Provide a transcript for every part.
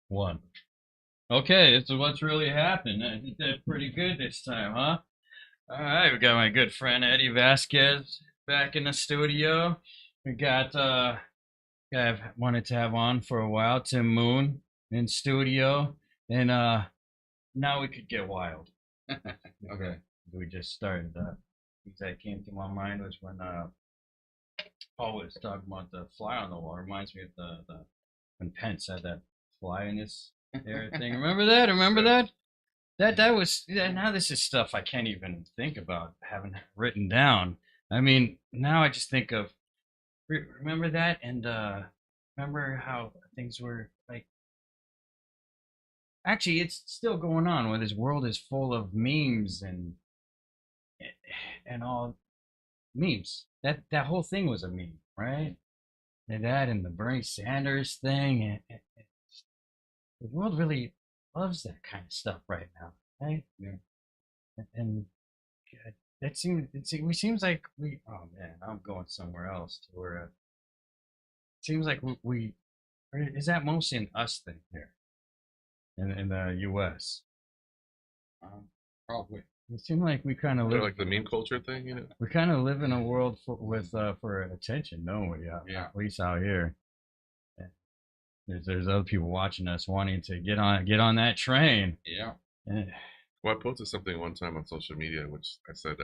One. Okay, so what's really happened? I did that pretty good this time, huh? All right, we got my good friend Eddie Vasquez back in the studio. We got guy I've wanted to have on for a while, Tim Moon in studio, and now we could get wild. Okay, we just started. That came to my mind was when Paul was talking about the fly on the wall. It reminds me of the when Pence had that fly in his hair thing. Remember that? Remember that? That was now this is stuff I can't even think about having written down. I mean, now I just think of remember that and remember how things were like actually it's still going on where this world is full of memes and all memes. That whole thing was a meme, right? And that and the Bernie Sanders thing and the world really loves that kind of stuff right now, right? Yeah. And it seems like we oh man I'm going somewhere else to where it seems like we is that mostly an us thing here in the U.S. Um, Probably. It seems like we kind of live like the meme culture thing, we kind of live in a world with for attention, don't we? Yeah. At least out here. There's other people watching us wanting to get on that train. Yeah. Eh, Well, I posted something one time on social media, which I said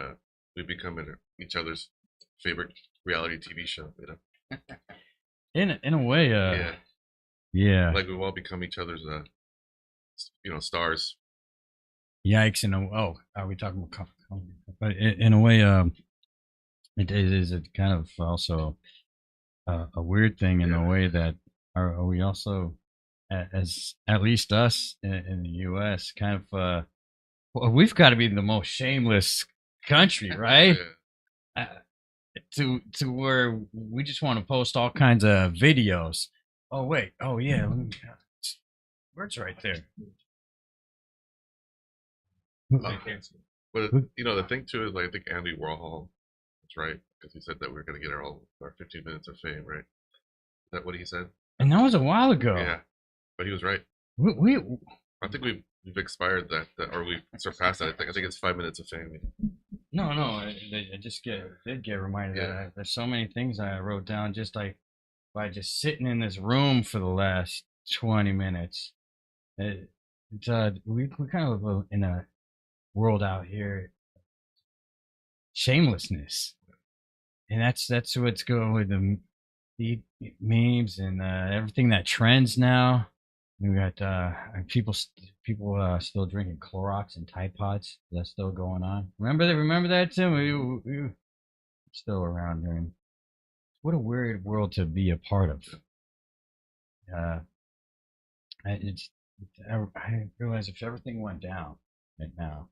we become each other's favorite reality TV show. in a way, Yeah. yeah. Like we've all become each other's, stars. Yikes! Oh, are we talking about comedy? But in a way, it is a kind of also a weird thing in the way that are we also as at least us in the U.S. kind of well, we've got to be the most shameless country, right? Yeah. To where we just want to post all kinds of videos. Oh wait, oh yeah, words right there. But the thing too is like I think Andy Warhol, that's right, because he said that we are gonna get our 15 minutes of fame, right? Is that what he said? And that was a while ago. Yeah, but he was right. We I think we've expired that or we've surpassed that. I think it's 5 minutes of fame. no, I just did get reminded that there's so many things I wrote down just like by just sitting in this room for the last 20 minutes. We kind of live in a world out here shamelessness, and that's what's going with the memes and everything that trends now. We got people still drinking Clorox and Tide Pods. That's still going on. Remember that Tim? We still around during. What a weird world to be a part of. Uh, I realize if everything went down right now,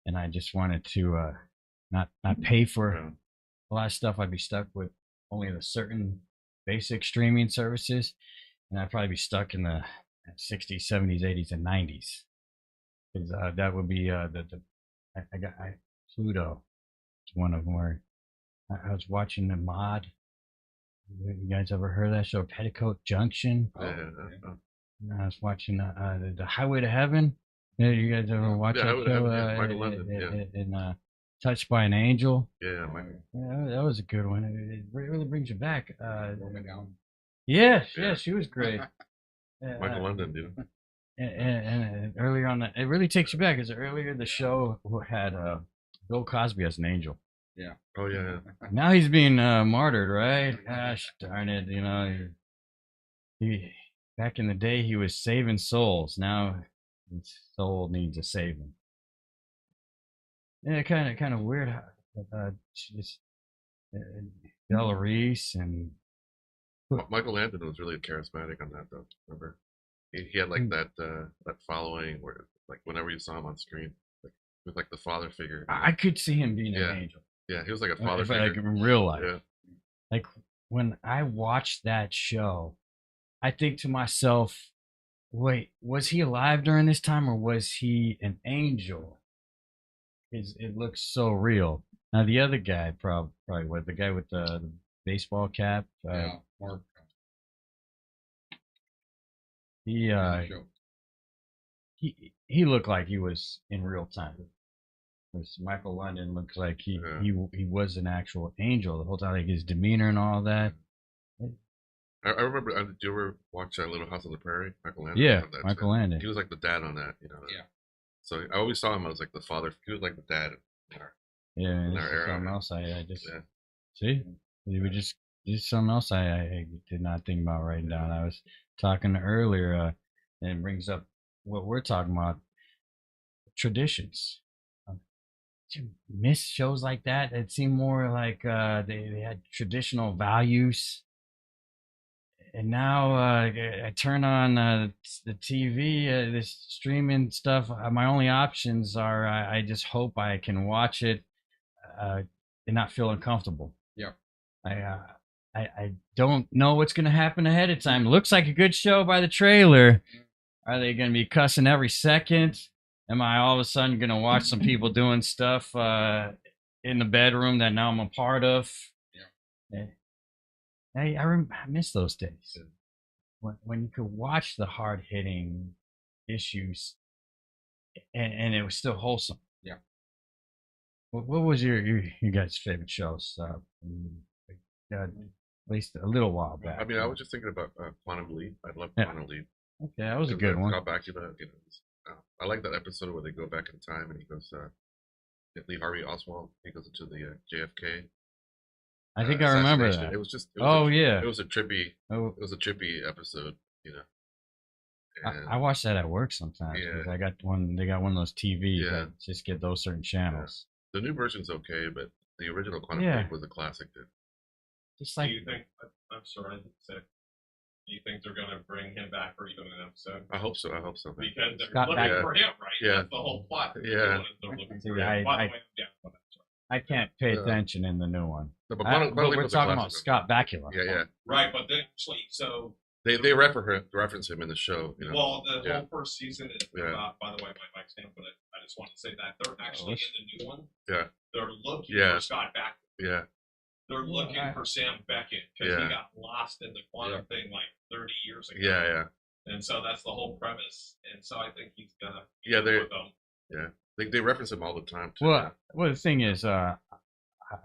and I just wanted to not pay for a lot of stuff, I'd be stuck with only the certain basic streaming services, and I'd probably be stuck in the 60s, 70s, 80s, and 90s. Because that would be I got Pluto. It's one of them where I was watching the mod. You guys ever heard of that show, Petticoat Junction? I was watching the Highway to Heaven. Yeah, you guys ever watch that show? Michael London, and Touched by an Angel. Yeah, Michael. Yeah, that was a good one. It really brings you back. Yes, she was great. Michael London, dude. And earlier on, it really takes you back. Because earlier the show had Bill Cosby as an angel. Yeah. Oh yeah. Now he's being martyred, right? Gosh darn it! He back in the day he was saving souls. Now his soul needs a saving. Yeah, kind of weird. Just Bella Reese and Michael Landon was really charismatic on that though. Remember, he had like that following where like whenever you saw him on screen, like with like the father figure. I could see him being an angel. Yeah, he was like a father figure. Like in real life. Yeah. Like when I watched that show, I think to myself, wait, was he alive during this time or was he an angel? It looks so real. Now the other guy, probably what the guy with the baseball cap. Yeah, Mark. He Show. he looked like he was in real time. Whereas Michael London looks like he was an actual angel the whole time, like his demeanor and all that. I remember. Did you ever watch that Little House on the Prairie? Michael Landon. Yeah, That Michael too. Landon. He was like the dad on that. Yeah. So I always saw him as like the father. He was like the dad in our, Yeah, in this our is era. something else I just Yeah. see. We were just something else I did not think about writing down. I was talking earlier, and it brings up what we're talking about: traditions. Do you miss shows like that? It seemed more like they had traditional values. And now I turn on the TV, this streaming stuff. My only options are I just hope I can watch it and not feel uncomfortable. Yeah. I don't know what's going to happen ahead of time. Looks like a good show by the trailer. Are they going to be cussing every second? Am I all of a sudden going to watch some people doing stuff in the bedroom that now I'm a part of? Yeah. I miss those days when you could watch the hard hitting issues and it was still wholesome. Yeah. What was your guys' favorite shows? At least a little while back. I mean, I was just thinking about Quantum Leap. I love Yeah. Quantum Leap. Okay, that was a good one. Scott Bakula, I like that episode where they go back in time and he goes, Lee Harvey Oswald, he goes into the JFK. I think I remember assassination. that. It was just. Yeah. It was a trippy. Oh, It was a trippy episode, And, I watch that at work sometimes. Yeah. I got one. They got one of those TVs Yeah. that just get those certain channels. the new version's okay, but the original Quantum Yeah. Leap was a classic, dude. Just like Do you think? I'm sorry, sick. Do you think they're going to bring him back for even an episode? I hope so. Man. Because they're Scott looking Bakula. for him, right? Yeah. That's the whole plot. Yeah. They're looking See, for him. I- By the I- way, yeah. Well, that's right. I can't pay Yeah. attention in the new one. No, but But Quantum Leap we're was a talking about classic. Scott Bakula. Yeah. Right, but then actually, so They reference him in the show. well, the Yeah. whole first season is Yeah. about. By the way, my mic's down, but I just want to say that they're actually let's- in the new one. Yeah. They're looking Yeah. for Scott back. Yeah. They're looking I- for Sam Beckett because Yeah. he got lost in the quantum thing like 30 years ago. Yeah. And so that's the whole premise. And so I think he's gonna Yeah, be with them. They reference him all the time. Too. Well, the thing is, I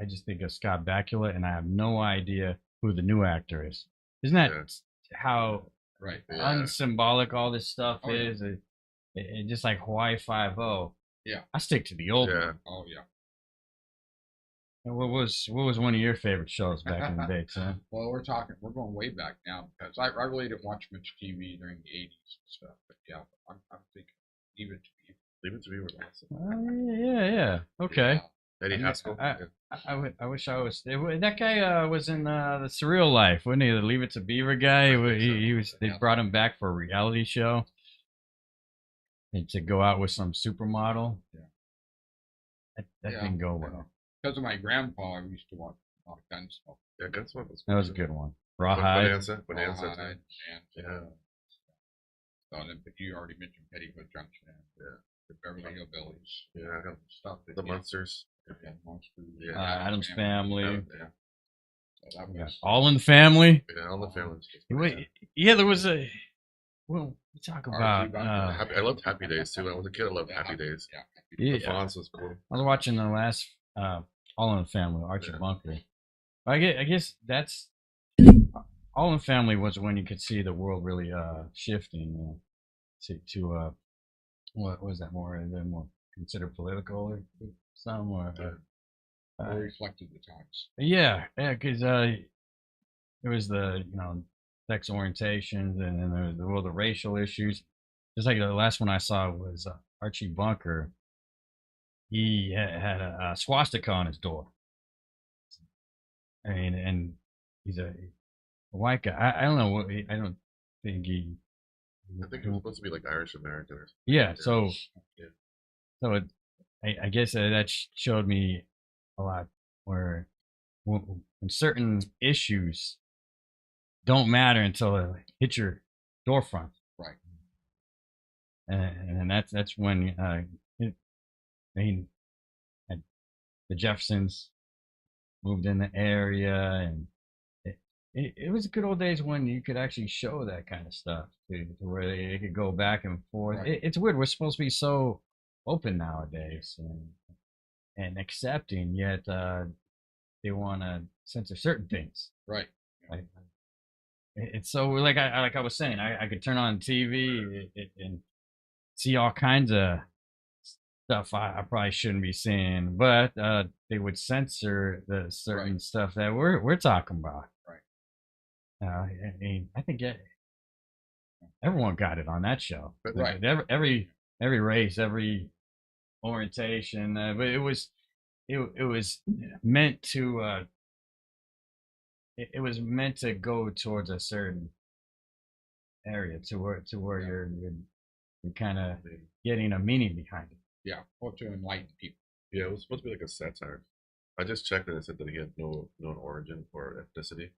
just think of Scott Bakula, and I have no idea who the new actor is. Isn't that how Right. Yeah. unsymbolic all this stuff Oh, yeah. is? It just like Hawaii Five-0. Yeah. I stick to the old. Yeah. Oh yeah. And what was one of your favorite shows back in the day, Tim? Well, we're going way back now because I really didn't watch much TV during the '80s and stuff. But yeah, I'm thinking Leave It to Beaver. Leave It to Beaver was awesome. Yeah. Okay. Yeah. Eddie I mean, Haskell. I wish I was. That guy was in the Surreal Life, wasn't he? The Leave It to Beaver guy. He was. They brought him back for a reality show, and to go out with some supermodel. Yeah. That Yeah. didn't go well. Because of my grandpa, I used to watch a lot of Gunsmoke. Yeah, Gunsmoke was. That was a good one. Rawhide. Bonanza. Rawhide, and Yeah. but you already mentioned Petticoat Junction. Yeah. The Beverly Hillbillies. Yeah. Stuff. The Munsters. Yeah, Monsters. Yeah. Adam's Family. Yeah. So that Yeah. was All in the Family. Yeah. All the families. Wait, yeah, there was a. Well, we talk Archie about. Bunker. I loved Happy Days too. When I was a kid, I loved Happy Days. Yeah. Yeah. The Fonz was cool. I was watching the last All in the Family, Archie Yeah. Bunker. I guess that's All in the Family was when you could see the world really shifting to what was that more considered political or some or More reflected the times. yeah, because it was the sex orientations and then there were the racial issues. Just like the last one I saw was Archie Bunker. He had a swastika on his door. I mean, and he's a white guy. I don't know what I don't think he. I think it was supposed to be like Irish American or something. Yeah. So. Yeah. So I guess that showed me a lot where when certain issues don't matter until they hit your storefront. Right. And that's when the Jeffersons moved in the area, and it was good old days when you could actually show that kind of stuff to where they could go back and forth. Right. It's weird. We're supposed to be so open nowadays and accepting, yet they want to censor certain things. Right. Like, it's so like I was saying, I could turn on TV and see all kinds of stuff I probably shouldn't be seeing, but they would censor the certain Right. stuff that we're talking about. Right. I mean, I think everyone got it on that show. Right. Every race, every orientation, but it was meant to it was meant to go towards a certain area to where Yeah. you're kind of getting a meaning behind it. Yeah. Or to enlighten people. Yeah, it was supposed to be like a satire. I just checked and it said that he had no known origin or ethnicity,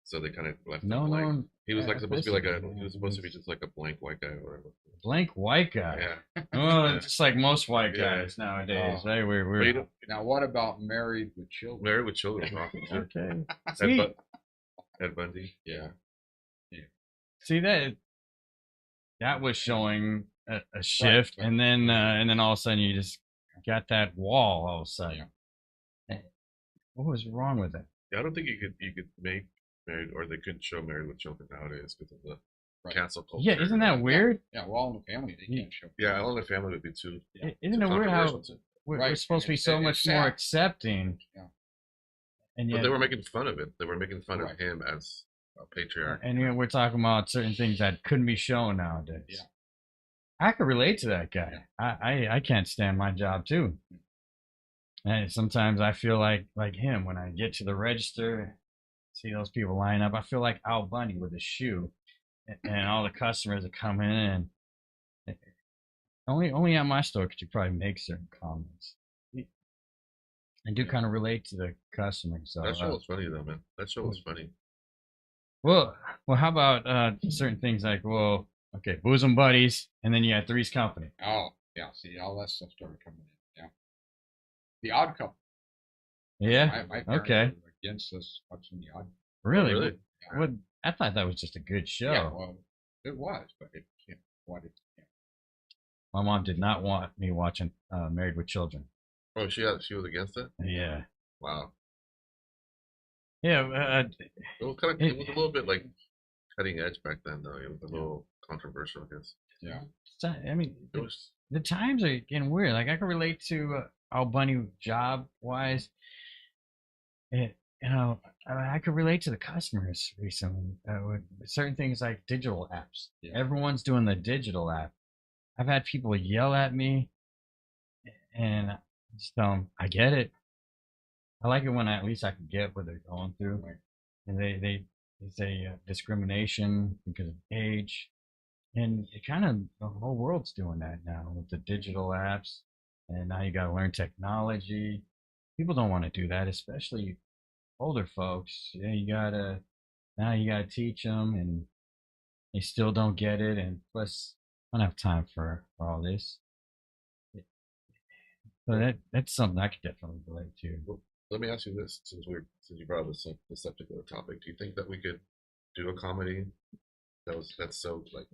so they kind of left No him blank. known He was like supposed to be like a ethnicity. he was supposed to be just like a blank white guy or whatever. Blank white guy. Yeah, Well, Yeah. just like most white Yeah. guys nowadays, Oh. right? but you We're know, Now, what about married with children? married with children is awesome too. okay. Ed, See, Ed Bundy. Yeah. see that was showing a shift, right. and then all of a sudden you just got that wall all of a sudden. What was wrong with it? Yeah, I don't think you could make married or they couldn't show married with children nowadays because of the Right. cancel culture. Yeah, isn't that weird? Yeah. Well, in the family, they can't show. Yeah, All in the Family would be too. Isn't too it weird how controversial. we're Right, supposed to be and so it's much sad. more accepting, Yeah. and But yet they were making fun of it. They were making fun Right. of him as a patriarch. and yet we're talking about certain things that couldn't be shown nowadays. Yeah. I could relate to that guy. I can't stand my job too. And sometimes I feel like him when I get to the register, see those people line up. I feel like Al Bundy with a shoe, and all the customers are coming in. Only at my store could you probably make certain comments. I do kind of relate to the customers. So, That show was funny though, man. That show was funny. well, how about certain things like, well, okay, bosom buddies, and then you had Three's Company. Oh, yeah. See, all that stuff started coming in. Yeah. The Odd Couple. Yeah. My parents Okay. were against us watching the Odd. Really? Really? What? I thought that was just a good show. Yeah. Well, it was, but it can't. What it? Yeah. My mom did not want me watching Married with Children. Oh, she was against it. Yeah. Wow. Yeah. It was kind of. It was a little bit like cutting edge back then, though. It was a little controversial, I guess. Yeah. I mean, It was. the times are getting weird. Like I can relate to Al Bundy job wise. I could relate to the customers recently with certain things like digital apps. Yeah. Everyone's doing the digital app. I've had people yell at me, and I just tell them I get it. I like it when at least I can get what they're going through. Right. And they say discrimination because of age, and it kind of the whole world's doing that now with the digital apps, and now you got to learn technology. People don't want to do that, especially older folks. Yeah, you gotta teach them, and they still don't get it. And plus, I don't have time for all this. So that's something I could definitely relate to. Well, let me ask you this: since you brought up the subject of the topic, do you think that we could do a comedy that's so like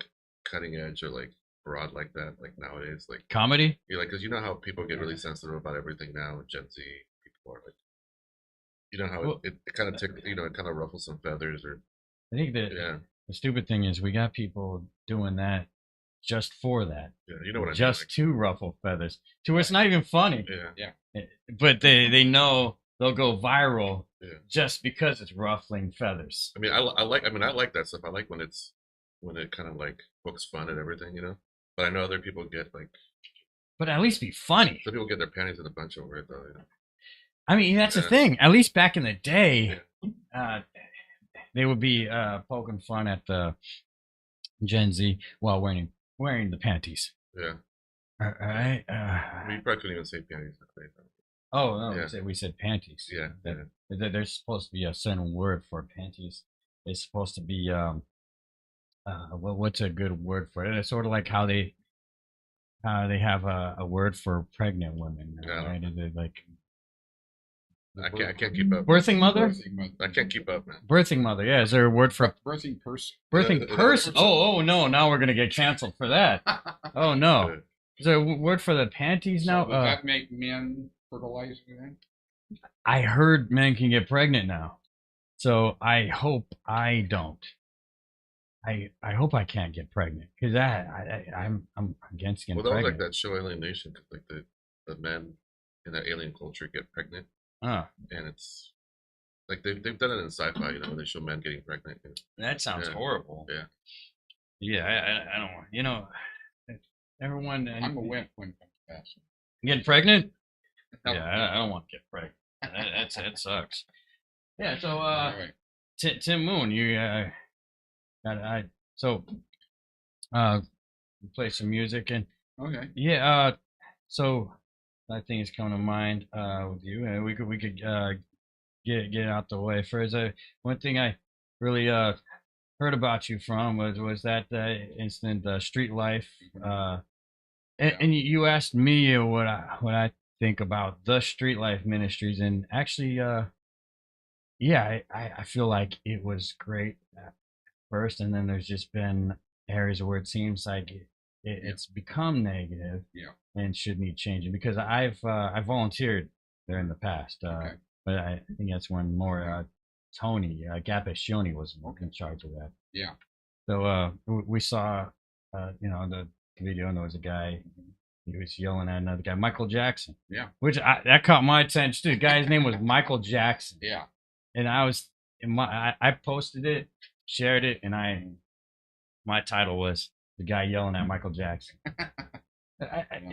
cutting edge or like broad like that, like nowadays, like Comedy? you like because you know how people get really sensitive about everything now, Gen Z people are like, you know how Well, it kind of it kind of ruffles some feathers or I think that yeah, the stupid thing is we got people doing that just for that, yeah, you know what I just mean? to ruffle feathers. To where it's not even funny, Like, yeah, but they know they'll go viral yeah. just because it's ruffling feathers. I mean, I like that stuff. I like when it kind of like pokes fun at everything, you know. But I know other people get like But at least be funny. some people get their panties in a bunch over it, though. You know? I mean, that's the Yeah. thing. At least back in the day, they would be poking fun at the Gen Z while wearing the panties. Yeah, All right. I mean, you probably couldn't even say panties. Oh no, Yeah. we said panties. Yeah, yeah. There's supposed to be a certain word for panties. It's supposed to be what's a good word for it? It's sort of like how they have a word for pregnant women, Yeah. right? They're like I can't keep up. Birthing mother? Birthing mother. I can't keep up, man. Birthing mother. Yeah. Is there a word for Birthing person. birthing Yeah, person? Oh no! Now we're gonna get canceled for that. Oh no! Is there a word for the panties now? So does that make men fertilize then? I heard men can get pregnant now, so I hope I don't. I hope I can't get pregnant because I'm against getting Well, that was like pregnant. that show Alien Nation, 'cause, like the men in that alien culture get pregnant, Oh, and it's like they've done it in sci-fi, when they show men getting pregnant. that sounds Yeah. horrible. Yeah. Yeah, I don't want. Everyone I'm a wimp when it comes to that. getting pregnant. No. Yeah, I don't want to get pregnant. That sucks. Yeah. So All right. Tim Moon, you so play some music and Okay. yeah. So that thing is coming to mind with you, and we could get it out the way first. One thing I really heard about you from was that incident, Street Life, and you asked me what I think about the Street Life Ministries, and actually, yeah, I feel like it was great at first, and then there's just been areas where it seems like it's become negative, Yeah. and should need changing because I volunteered there in the past, Okay. but I think that's when more Tony Gapascioni was in charge of that. Yeah. So we saw, the video, and there was a guy. He was yelling at another guy, Michael Jackson. Yeah. Which that caught my attention too. The guy's name was Michael Jackson, Yeah. and I posted it, shared it, and my title was the guy yelling at Michael Jackson.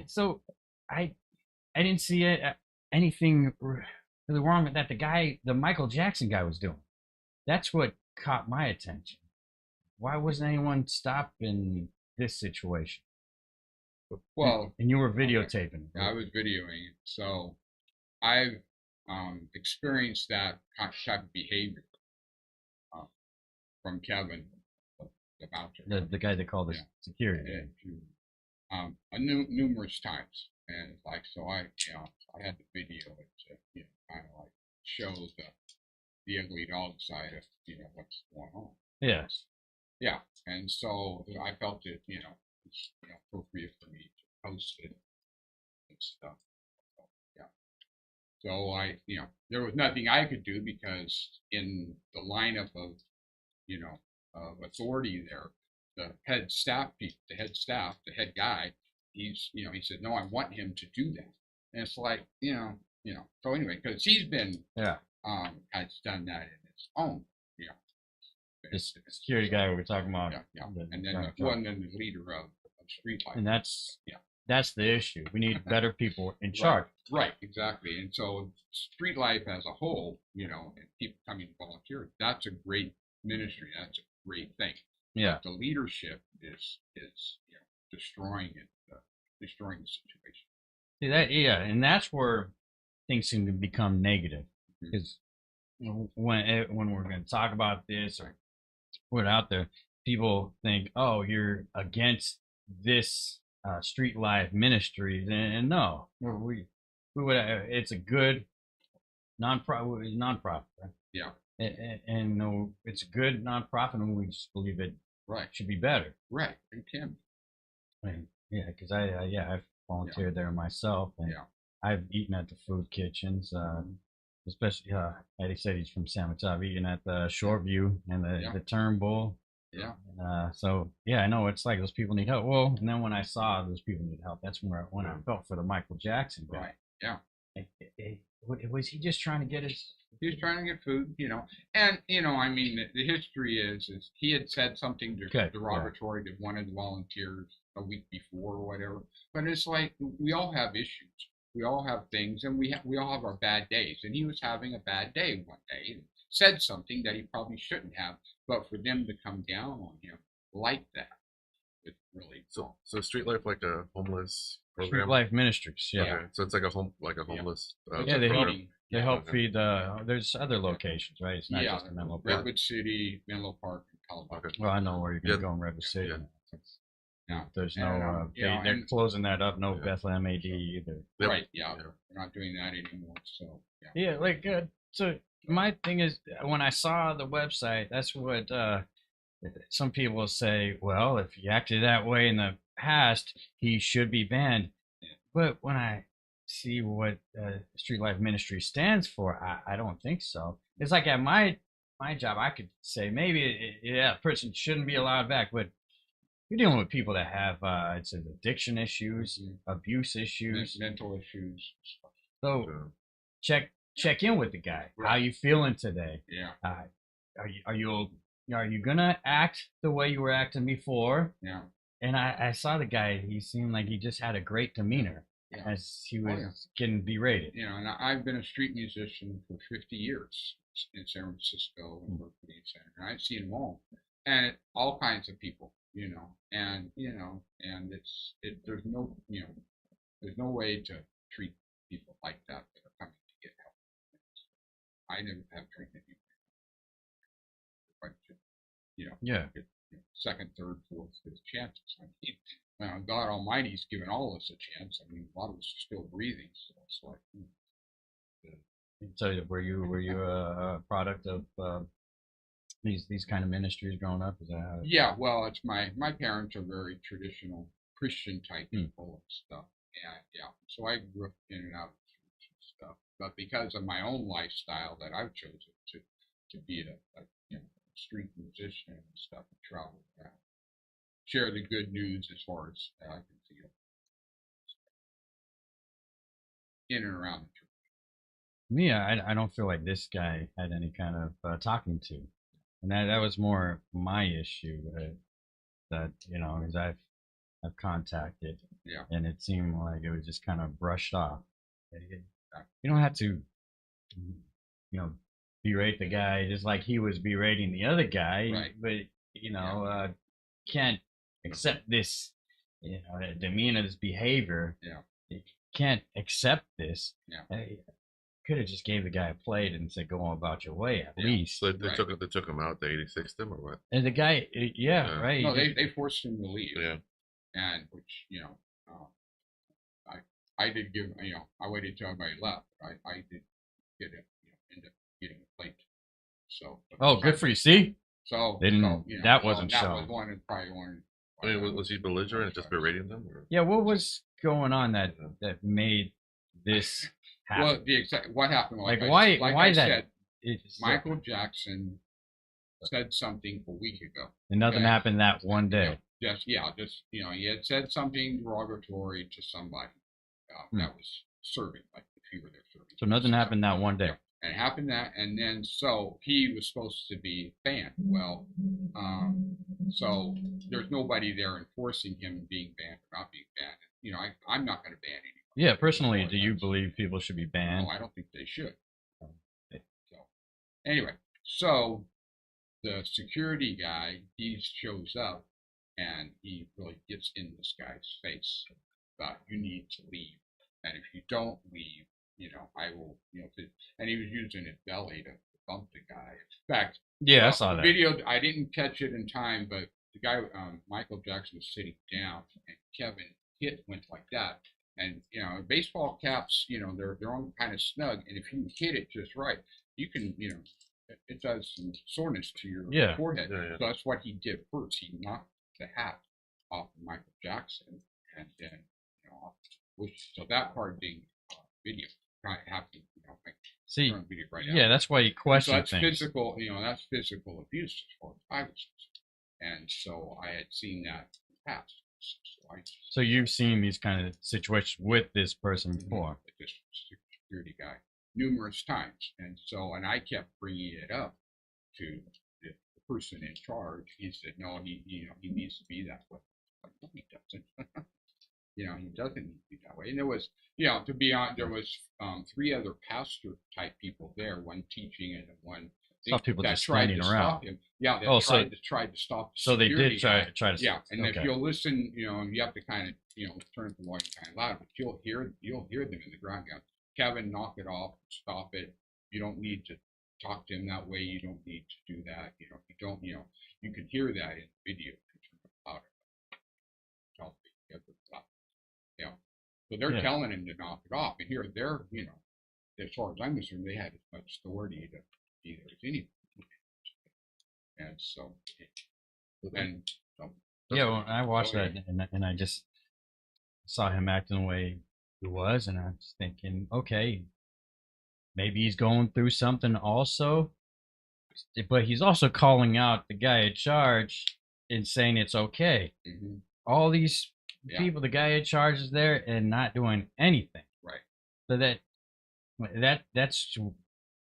So I didn't see anything really wrong with that. The Michael Jackson guy was doing. That's what caught my attention. Why wasn't anyone stopping this situation? Well, And you were videotaping. I was videoing it, so I've experienced that type of behavior from Kevin, the bouncer. The guy that called us Yeah. security. Numerous times, and it's like so I had the video it to kind of like show the ugly dog side of what's going on. Yes. Yeah, and so I felt it it's appropriate for me to post it and stuff. So, yeah. So there was nothing I could do because in the lineup of of authority there, the head staff, the head guy, he said, no, I want him to do that. And it's like, so anyway, because he's been, has done that in his own, This security guy we were talking about. yeah. And then the leader of Street Life. And that's the issue. We need better people in charge. Right, exactly. And so Street Life as a whole, and people coming to volunteer, that's a great ministry. That's a great thing. Yeah. The leadership is destroying it, destroying the situation. See that? Yeah, and that's where things seem to become negative because when we're going to talk about this or put it out there, people think, oh, you're against this Street Life Ministries, and no, we would. It's a good nonprofit, right? Yeah. And no, it's a good nonprofit, and we just believe it should be better. Right, it can. Yeah, because I've volunteered there myself, and I've eaten at the food kitchens. Especially Eddie said he's from San Mateo. I've eaten at the Shoreview and the Turnbull. Yeah. So I know it's like those people need help. Well, and then when I saw those people need help, that's when I felt for the Michael Jackson guy. Right. Yeah. Was he just trying to get his? He was trying to get food, and I mean, the history is he had said something derogatory to one of the volunteers a week before or whatever. But it's like we all have issues, we all have things, and we all have our bad days. And he was having a bad day one day and said something that he probably shouldn't have. But for them to come down on him like that, it's really so Street Life like a homeless program. Street Life Ministries, yeah. Okay. So it's like a homeless. They help feed. There's other locations, right? It's not just Menlo Park. Redwood City, Menlo Park, and Colorado. Okay. Well, I know where you're gonna go in Redwood City. Yeah. No. There's And, no, you know, they're and- closing that up. No Yeah. Bethlehem AD either. Yep. Right. Yeah. Yeah. We're not doing that anymore. So yeah. Yeah, like so. My thing is, when I saw the website, that's what some people say. Well, if he acted that way in the past, he should be banned. But when I see what Street Life Ministry stands for, I don't think so. It's like at my job, I could say maybe yeah, a person shouldn't be allowed back, but you're dealing with people that have it's addiction issues, Mhm. abuse issues. Mental issues. Stuff. So So, check in with the guy. How Right. you feeling today? Yeah. Are you gonna act the way you were acting before? Yeah. And I saw the guy. He seemed like he just had a great demeanor Yeah. as he Oh, was yeah. getting berated. You know, and I've been a street musician for 50 years in San Francisco and Berkeley Center, and I've seen them all, and all kinds of people, you know, and there's no, there's no way to treat people like that are coming to get help. I never have treated you, but Yeah. get, second, third, fourth, fifth chances. I mean, God Almighty's given all of us a chance. I mean, a lot of us are still breathing, so it's like. So were you a product of these kind of ministries growing up? Is that how Yeah, well, it's my parents are very traditional Christian type people and stuff, and yeah, so I grew up in and out of church and stuff. But because of my own lifestyle that I've chosen to be a street musician and stuff, and travel around, share the good news as far as I can see in and around the church. me? I don't feel like this guy had any kind of talking to, and that was more my issue. That because I've contacted, Yeah. and it seemed like it was just kind of brushed off. You don't have to, berate the guy just like he was berating the other guy, Right. but can't accept this, demeanor, this behavior. Yeah. You can't accept this. Yeah. Could have just gave the guy a plate and said, "Go on about your way," at Yeah. least. so they Right. took him out. They 86'd him or what? And the guy, Yeah. right. No, they forced him to leave. Yeah. And which I did give I waited till everybody left. I did get it end up getting a plate. So Oh, good for you. See, So They didn't- that well, wasn't that shown. was one and probably one. I mean, was he belligerent, just berating them? Or? yeah. What was going on that made this happen? Well, the exact what happened? Like, I, why- Like why I that- said, It's- Michael Jackson said something a week ago. and nothing okay. happened that one day. Just he had said something derogatory to somebody that was serving, like if he were there serving. So nothing happened that one day. Yeah. And it happened that, and then so he was supposed to be banned. Well, so there's nobody there enforcing him being banned or not being banned. I'm not going to ban anyone. Yeah, personally, do you believe people should be banned? No, I don't think they should. So anyway, so the security guy, he shows up and he really gets in this guy's face about you need to leave, and if you don't leave, I will, and he was using his belly to bump the guy. In fact, Yeah, I saw the that. video. I didn't catch it in time, but the guy, Michael Jackson, was sitting down, and Kevin went like that. And baseball caps, they're on kind of snug, and if you hit it just right, you can, it does some soreness to your forehead. Yeah, yeah. So that's what he did first. He knocked the hat off of Michael Jackson, and then off the bush. So that part being video, I have to See, turn video right yeah, out. that's why you So question that's things. physical, that's physical abuse as far as I was concerned. And so I had seen that in the past. So you've seen these kind of situations with this person before. With this security guy numerous times, and I kept bringing it up to the person in charge. He said, no, he needs to be that way. Like, no, he doesn't. He doesn't need to be that way. And there was, to be honest, there was 3 other pastor type people there, one teaching and one Saw people that just tried standing to around. stop him. Yeah, that Oh, tried to stop. The So they security did try guy. to. Yeah, and okay. if you'll listen, you have to kind of, turn the volume kind of loud, but you'll hear them in the ground. Kevin, knock it off, stop it. You don't need to talk to him that way. You don't need to do that. You don't. You can hear that in the video. get the stuff. You know, so they're Yeah. telling him to knock it off, and here they're, as far as I'm concerned, they had as much authority to do as anything. And so then, Yeah, well, I watched Oh, yeah. that and I just saw him acting the way he was, and I was thinking, okay, maybe he's going through something also, but he's also calling out the guy in charge and saying it's okay. mhm, All these yeah, people, the guy in charge is there and not doing anything. right, So that's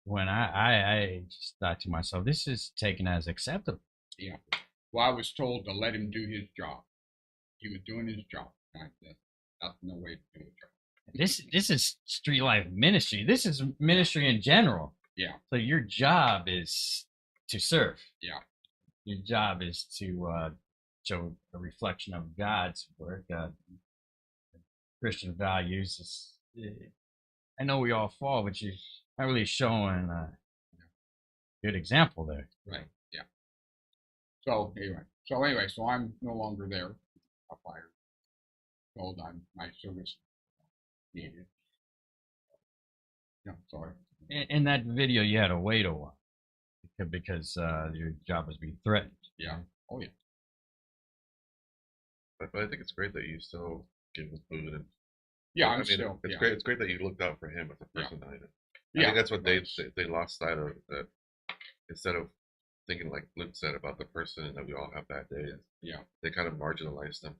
when I just thought to myself, this is taken as acceptable. yeah. Well, I was told to let him do his job. He was doing his job. I said, that's no way to do a job. This is street life ministry. This is ministry in general. Yeah, So your job is to serve. yeah, Your job is to show a reflection of God's word, Christian values. I know we all fall, but you're not really showing a good example there. right, yeah. So anyway, so I'm no longer there. I fired. Told my service needed. Yeah, sorry. In that video, you had to wait a while because your job was being threatened. Yeah. Oh yeah. But I think it's great that you still give him food and Yeah, I I'm mean, still. it's Yeah. great. It's great that you looked out for him as a Yeah. person. I Yeah. think that's what Nice. they lost sight of. That instead of thinking like Luke said about the person and that we all have bad days, Yeah. they kind of marginalized him.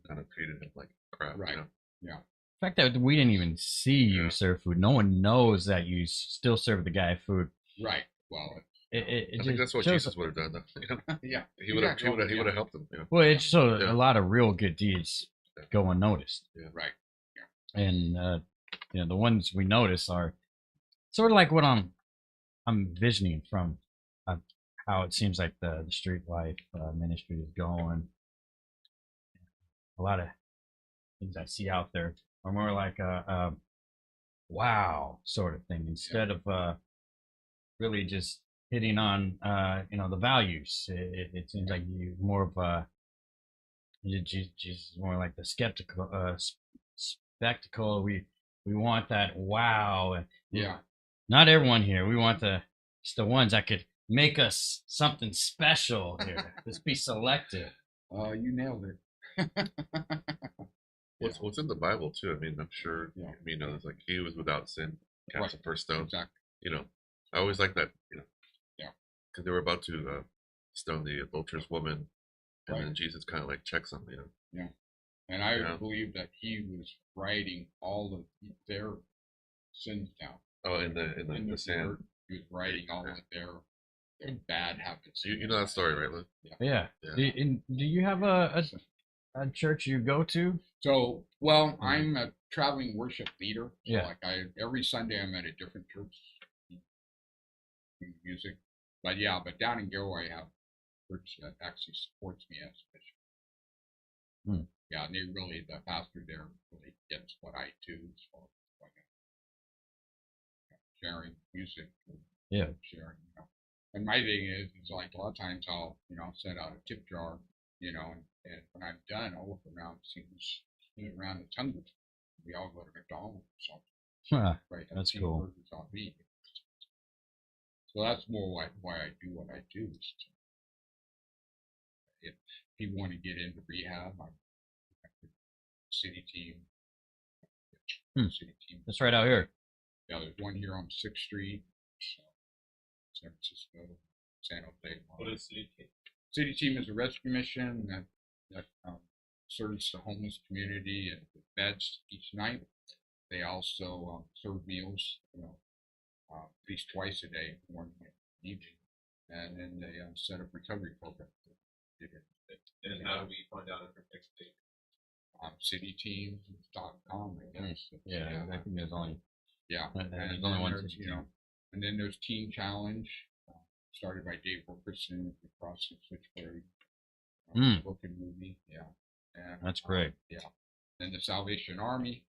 Kind of treated him like crap. Right. You know? Yeah. The fact that we didn't even see you Yeah. serve food, no one knows that you still serve the guy food. Right. Well. I think that's what shows- Jesus would have done. Though. Yeah. He would have. Exactly. He would have helped him. Well, it showed Yeah. a lot of real good deeds Yeah. go unnoticed, Right. and the ones we notice are sort of like what I'm envisioning from how it seems like the street life ministry is going. A lot of things I see out there are more like a wow sort of thing instead of really just hitting on the values. It seems like you more of Jesus more like the skeptical spectacle. We want that wow. Yeah. Not everyone here. We want just the ones that could make us something special here. Let's be selective. You nailed it. What's in the Bible too? I mean, I'm sure. Yeah. I mean, it's like he was without sin, cast Right. the first stone. Exactly. I always like that. Yeah. Because they were about to stone the adulterous woman, and Right. then Jesus kind of like checks them. And I Yeah. believe that he was writing all of their sins down. Oh, in the In the sand. dirt. He was writing all of their bad habits. You know that story, right, Luke? Yeah. Yeah. Do you have a church you go to? So, well, I'm a traveling worship leader. So Yeah. like every Sunday I'm at a different church doing music. But down in Gilroy I have a church that actually supports me as a bishop. Hmm. Yeah, and the pastor there really gets what I do as far as like sharing music and sharing, And my thing is like a lot of times I'll send out a tip jar, and when I'm done, I'll look around, see who's around the tongue. We all go to McDonald's or something, Huh, right? that's I've seen cool. burgers on me. So that's more why I do what I do. If people want to get into rehab, I'm city team. City team. That's right out here. Yeah, there's one here on 6th Street, San Francisco, San Jose. What is city team? City team is a rescue mission that serves the homeless community and with beds each night. They also serve meals, at least twice a day, morning and evening, and then they set up recovery programs. And how do we find out if it's next date? Cityteams.com, I guess. Yeah, I think there's only Yeah, there's and only then one. there's, and then there's Teen Challenge, started by Dave Wilkerson across the Switchblade. Spoken movie, yeah. And, That's great. Yeah. Then the Salvation Army.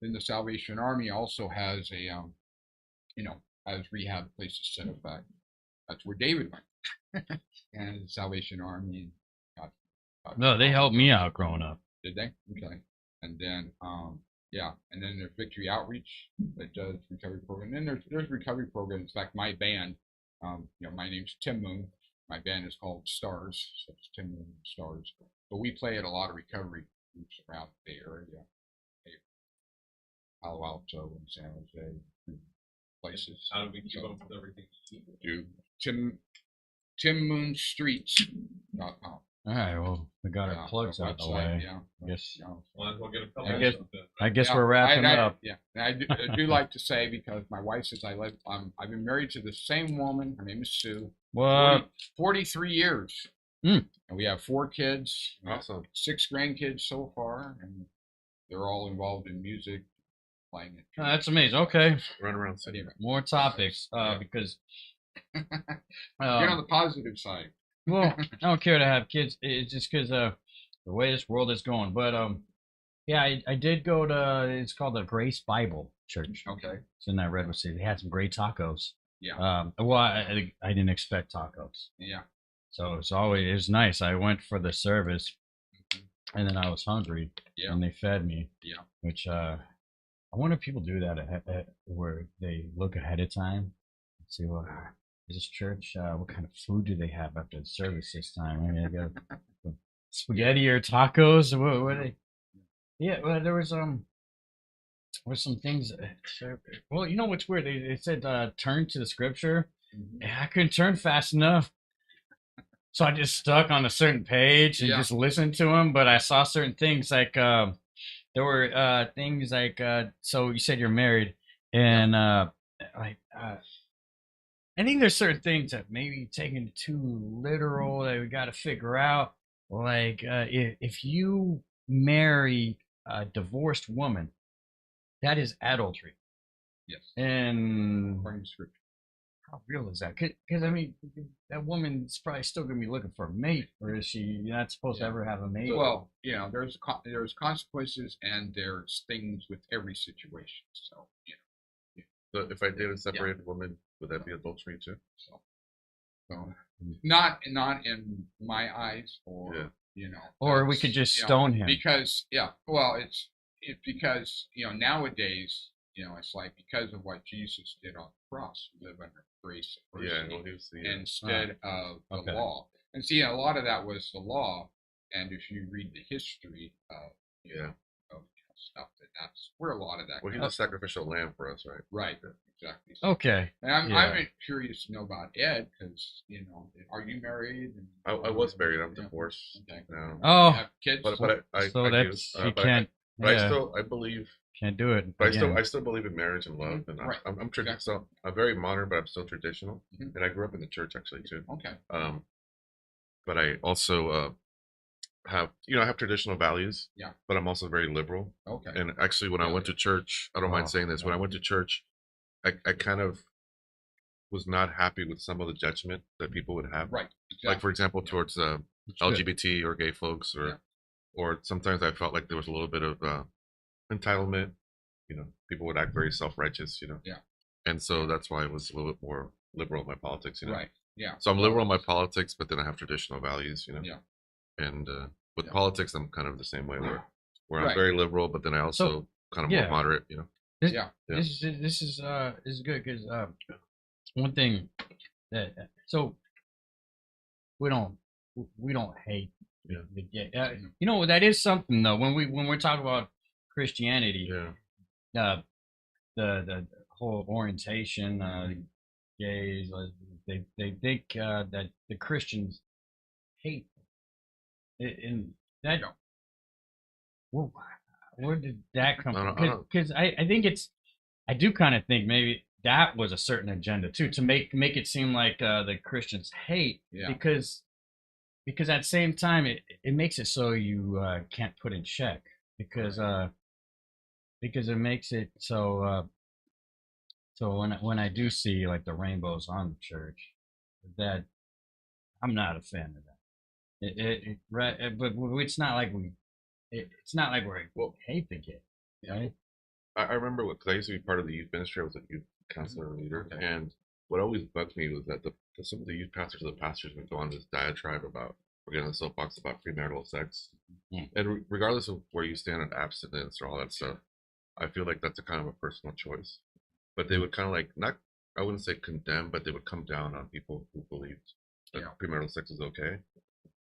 Then the Salvation Army also has a, has rehab places set up back. That's where David went. And the Salvation Army. No, they helped me out growing up. Did they? Okay. And then yeah, and then there's Victory Outreach that does recovery program. And then there's recovery programs. In fact, my band, my name's Tim Moon. My band is called Stars, so it's Tim Moon and Stars. But we play at a lot of recovery groups around the Bay Area, Palo Alto and San Jose, places. How do we keep up with everything? Do TimMoonStreets.com. All right, well, we got our plugs out of the way. Yeah. Yes. Might as well get a couple I of guess- something. I guess we're wrapping up. Yeah, and I do like to say, because my wife says I've been married to the same woman. Her name is Sue. What? 43 years. Hmm. And we have 4 kids, Awesome. 6 grandkids so far, and they're all involved in music, playing it. Oh, that's amazing. Okay, Run around city. more topics. Yeah. Because Get on the positive side. well, I don't care to have kids. It's just because the way this world is going. But yeah, I did go to. It's called the Grace Bible Church. Okay. It's in that Redwood City. They had some great tacos. Yeah. Well, I didn't expect tacos, Yeah. so it was nice. I went for the service, and then I was hungry, Yeah. and they fed me. Yeah. Which I wonder if people do that where they look ahead of time, and see what is this church. What kind of food do they have after the service this time? I mean, I got spaghetti or tacos. What are they? Yeah, well, there was some things. Well, you know what's weird? They said turn to the scripture. And I couldn't turn fast enough, so I just stuck on a certain page and Yeah. just listened to them. But I saw certain things like there were things like so you said you're married, and I think there's certain things that maybe taken too literal that we got to figure out. Like if you marry a divorced woman, that is adultery. Yes. And According to scripture. how real is that? Because I mean, that woman's probably still gonna be looking for a mate, or is she not supposed to ever have a mate? Well, there's consequences and there's things with every situation. So, So if I dated a separated woman, would that be adultery too? so not in my eyes, or Yeah. Or we could just stone him. because it's because nowadays it's like, because of what Jesus did on the cross, we live under grace and mercy Yeah. Well, he was the, instead of the Okay. law. And see, a lot of that was the law. And if you read the history of yeah. of stuff, that's where a lot of that Well, he's comes a sacrificial lamb for us, right? Right, exactly. So, Okay. and I'm Yeah. curious to know about Ed, because are you married? And, I was married. I'm Yeah. divorced Okay. now. Oh, Have kids? But I so I that's do. you But can't. I believe. Can't do it. But again. I still believe in marriage and love, and Right. I'm Exactly. so I'm very modern, but I'm still traditional, Mhm. and I grew up in the church actually too. Okay. But I also have I have traditional values. Yeah. But I'm also very liberal, Okay. and actually when I went to church, I don't mind saying this. When I went to church, I kind of was not happy with some of the judgment that people would have. Right. Like for example, towards It's good. LGBT or gay folks, or sometimes I felt like there was a little bit of entitlement. People would act very self-righteous. Yeah. And so that's why I was a little bit more liberal in my politics. Right. Yeah. So I'm liberal in my politics, but then I have traditional values. Yeah. And with Yeah. politics, I'm kind of the same way, where I'm Right. very liberal, but then I also kind of yeah. more moderate. This, Yeah. This is good because one thing that so we don't hate Yeah. the gay. That is something though when we're talking about Christianity. Yeah. The whole orientation, gays, they think that the Christians hate them. And that. Well, where did that come I from? don't- Because I think I do kind of think maybe that was a certain agenda too, to make it seem like the Christians hate, Yeah. because at the same time it makes it so you can't put in check, because it makes it so when I do see like the rainbows on the church, that I'm not a fan of that. But it's not like it's not like we hate the gay, right? I remember because I used to be part of the youth ministry. I was a youth counselor and leader, Okay. and what always bugged me was that some of the youth pastors or the pastors would go on this diatribe about we're getting on the soapbox about premarital sex, Mhm. and regardless of where you stand on abstinence or all that stuff, I feel like that's a kind of a personal choice. But they would kind of like not, I wouldn't say condemn, but they would come down on people who believed that Yeah. premarital sex is okay,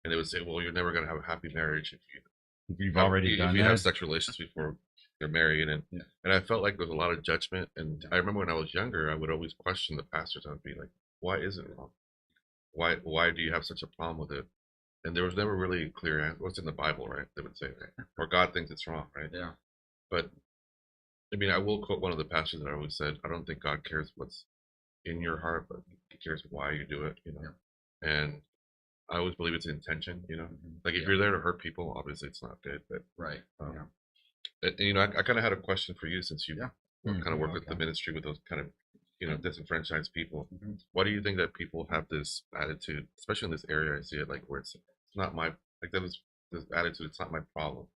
and they would say, well, you're never gonna have a happy marriage If you've already if done you have that. sexual relations before you're married, and Yeah. and I felt like there was a lot of judgment. And I remember when I was younger, I would always question the pastors. I would be like, why is it wrong? Why do you have such a problem with it? And there was never really a clear answer. What's in the Bible, right? They would say, right? Or God thinks it's wrong, right? Yeah. But I mean, I will quote one of the pastors that I always said, I don't think God cares what's in your heart, but He cares why you do it, you know. And I always believe it's intention, you know. Like if Yeah. you're there to hurt people, obviously it's not good. But Right. Yeah. and, you know, I kind of had a question for you since you Yeah. kind of work with the Okay. ministry with those kind of, you know, disenfranchised people. Mhm. Why do you think that people have this attitude, especially in this area? I see it like where it's not my like that was this attitude. It's not my problem.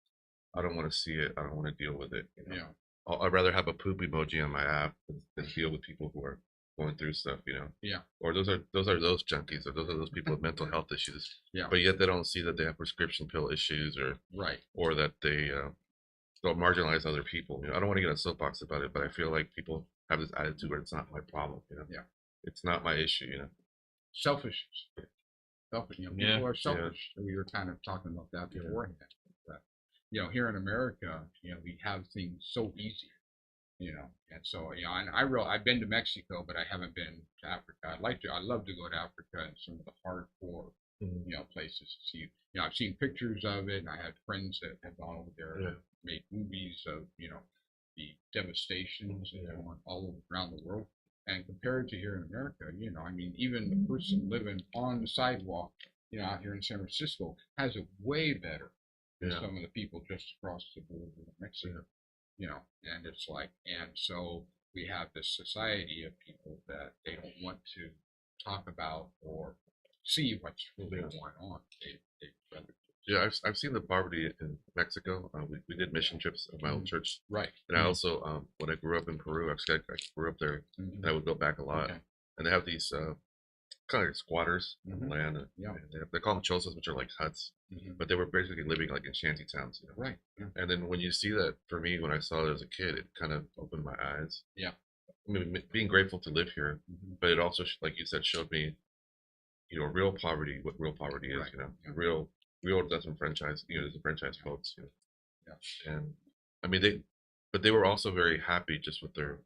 I don't want to see it. I don't want to deal with it. You know? Yeah. I'd rather have a poop emoji on my app than deal with people who are going through stuff. You know. Yeah. Or those junkies, or those are those people with mental health issues. Yeah. But yet they don't see that they have prescription pill issues, Right. or that they'll marginalize other people. You know, I don't want to get a soapbox about it, but I feel like people have this attitude where it's not my problem. You know. Yeah. It's not my issue. You know. Selfish. Selfish. You know, Yeah. people are selfish. We were kind of talking about that beforehand. But, you know, here in America, you know, we have things so easy. You know, and so you know, and I've been to Mexico, but I haven't been to Africa. I'd love to go to Africa and some of the hardcore, Mhm. you know, places to see. You know, I've seen pictures of it, and I had friends that have gone over there and made movies of, you know, the devastations and all around the world. And compared to here in America, you know, I mean, even the person living on the sidewalk, you know, out here in San Francisco has it way better than Yeah. some of the people just across the border in Mexico. You know, and it's like, and so we have this society of people that they don't want to talk about or see what's really going on. They rather, Yeah, I've seen the poverty in Mexico. We did mission trips of my own church, right. and I also when I grew up in Peru, actually I grew up there, and I would go back a lot. Okay. And they have these kind of like squatters on Mhm. land. And, Yeah. and they call them chozas, which are like huts, Mhm. but they were basically living like in shanty towns. You know? Right. Yeah. And then when you see that, for me, when I saw it as a kid, it kind of opened my eyes. Yeah. I mean, being grateful to live here, Mhm. but it also, like you said, showed me, you know, real poverty, what real poverty is. Right. You know, Yeah. real disenfranchised folks. You know? Yeah. And I mean but they were also very happy just with their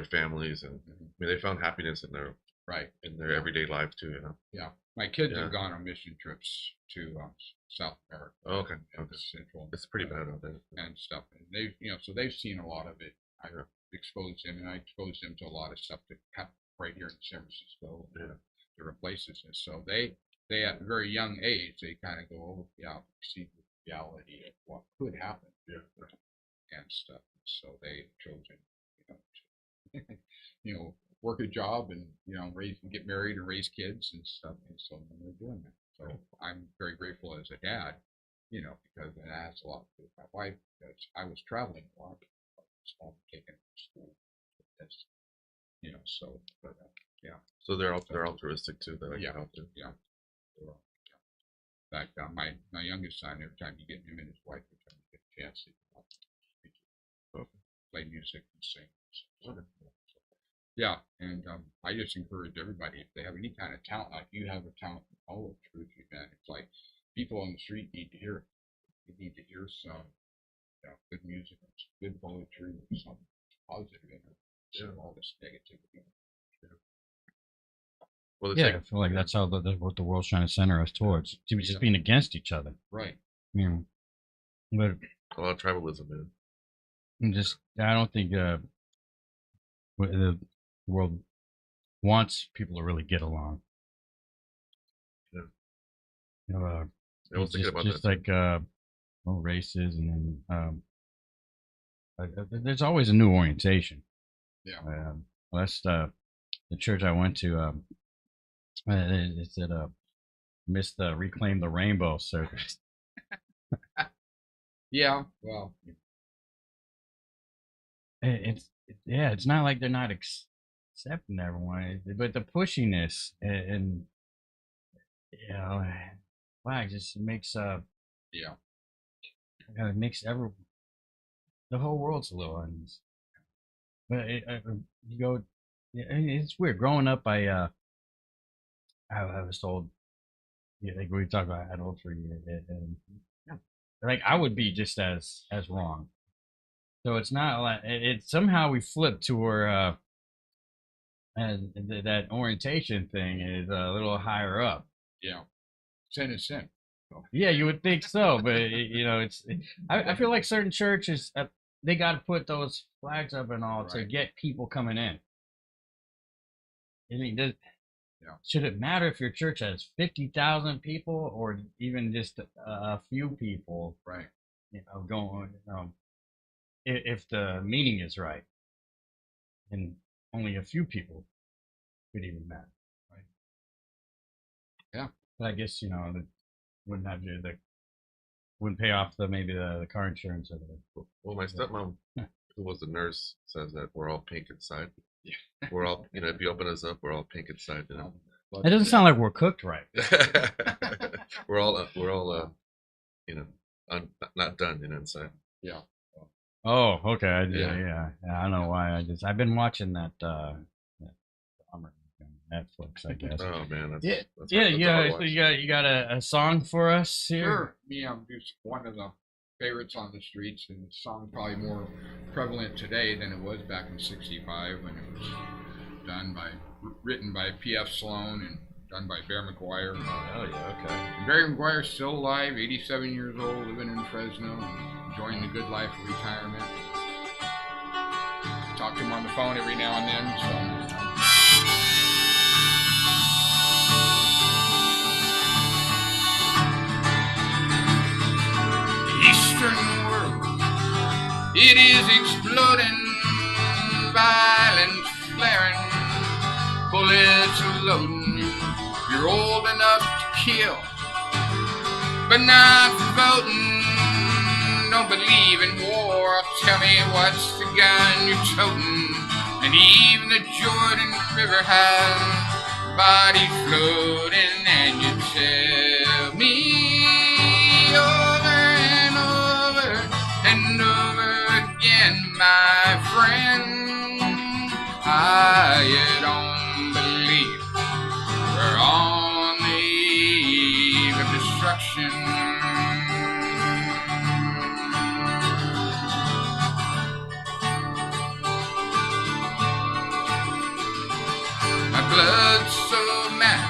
families, and I mean they found happiness in their Right. everyday life too. You know. Yeah. My kids Yeah. have gone on mission trips to South America. Oh, okay. And Okay. Central. It's pretty bad out there. And stuff. And they've, you know, so they've seen a lot of it. I Yeah. exposed them, and I exposed them to a lot of stuff that happened right here in San Francisco, Yeah. different places. And so they at a very young age, they kind of go over, yeah, see the reality of what could happen. Yeah. And stuff. So they've chosen, you know, to, you know, work a job and, you know, get married and raise kids and stuff. And so they're doing that. So I'm very grateful as a dad, you know, because it has a lot to do with my wife, because I was traveling a lot. I was taking her to school. That's, you know, so, but yeah. So they're altruistic too. That I Yeah. can help too. Yeah. So, yeah. In fact, my youngest son, every time you get him and his wife, every time you get a chance, they come up and play music and sing. So, yeah, and I just encourage everybody, if they have any kind of talent, like you have a talent for poetry, man, it's like people on the street need to hear it. They need to hear some, you know, good music, good poetry, or something positive in it. So all this negativity. Well, Yeah, I feel like that's how what the world's trying to center us towards. To just being against each other. Right. You know, but a lot of tribalism, man. I don't think the world wants people to really get along. Yeah. You know, I was thinking about just that. like races, and then there's always a new orientation. Yeah. That's the church I went to. It said missed the Reclaim the Rainbow service. Yeah. Well. It's not like they're not accepting everyone, but the pushiness and you know, flag just makes Yeah. it makes the whole world's a little uneasy. But you go, yeah, it's weird. Growing up, I was told, yeah, like we talked about adultery, and like I would be just as wrong. So it's not like it somehow we flip to where and that orientation thing is a little higher up. Yeah. Sin is sin. So, Yeah, you would think so, but I feel like certain churches they got to put those flags up and all to Right. get people coming in. I mean, Yeah. should it matter if your church has 50,000 people or even just a few people? right. Going. If the meaning is right, and only a few people could even matter. Right. Yeah. But I guess that wouldn't have the wouldn't pay off the car insurance or the. Well, my stepmom, who was the nurse, says that we're all pink inside. Yeah. We're all, if you open us up, we're all pink inside. It doesn't sound like we're cooked right. we're all, not done, inside. Yeah. Oh, okay. Yeah. I don't know why. I've been watching that drama on Netflix, I guess. Oh man, that's, Yeah, that's yeah, hard, that's a yeah. hard So watch. you got a song for us here? Sure. Yeah, just one of the favorites on the streets, and the song probably more prevalent today than it was back in '65 when it was written by P.F. Sloan and done by Bear McGuire. Oh yeah, okay. Barry McGuire's still alive, 87 years old, living in Fresno, and enjoying the good life of retirement. Talk to him on the phone every now and then. So. Eastern world, it is exploding, violence flaring, bullets loading. You're old enough to kill, but not for voting. Don't believe in war. Tell me what's the gun you're toting. And even the Jordan River has bodies floating, and you tell me over and over and over again, my friend, I don't believe we're on the eve of destruction. My blood's so mad,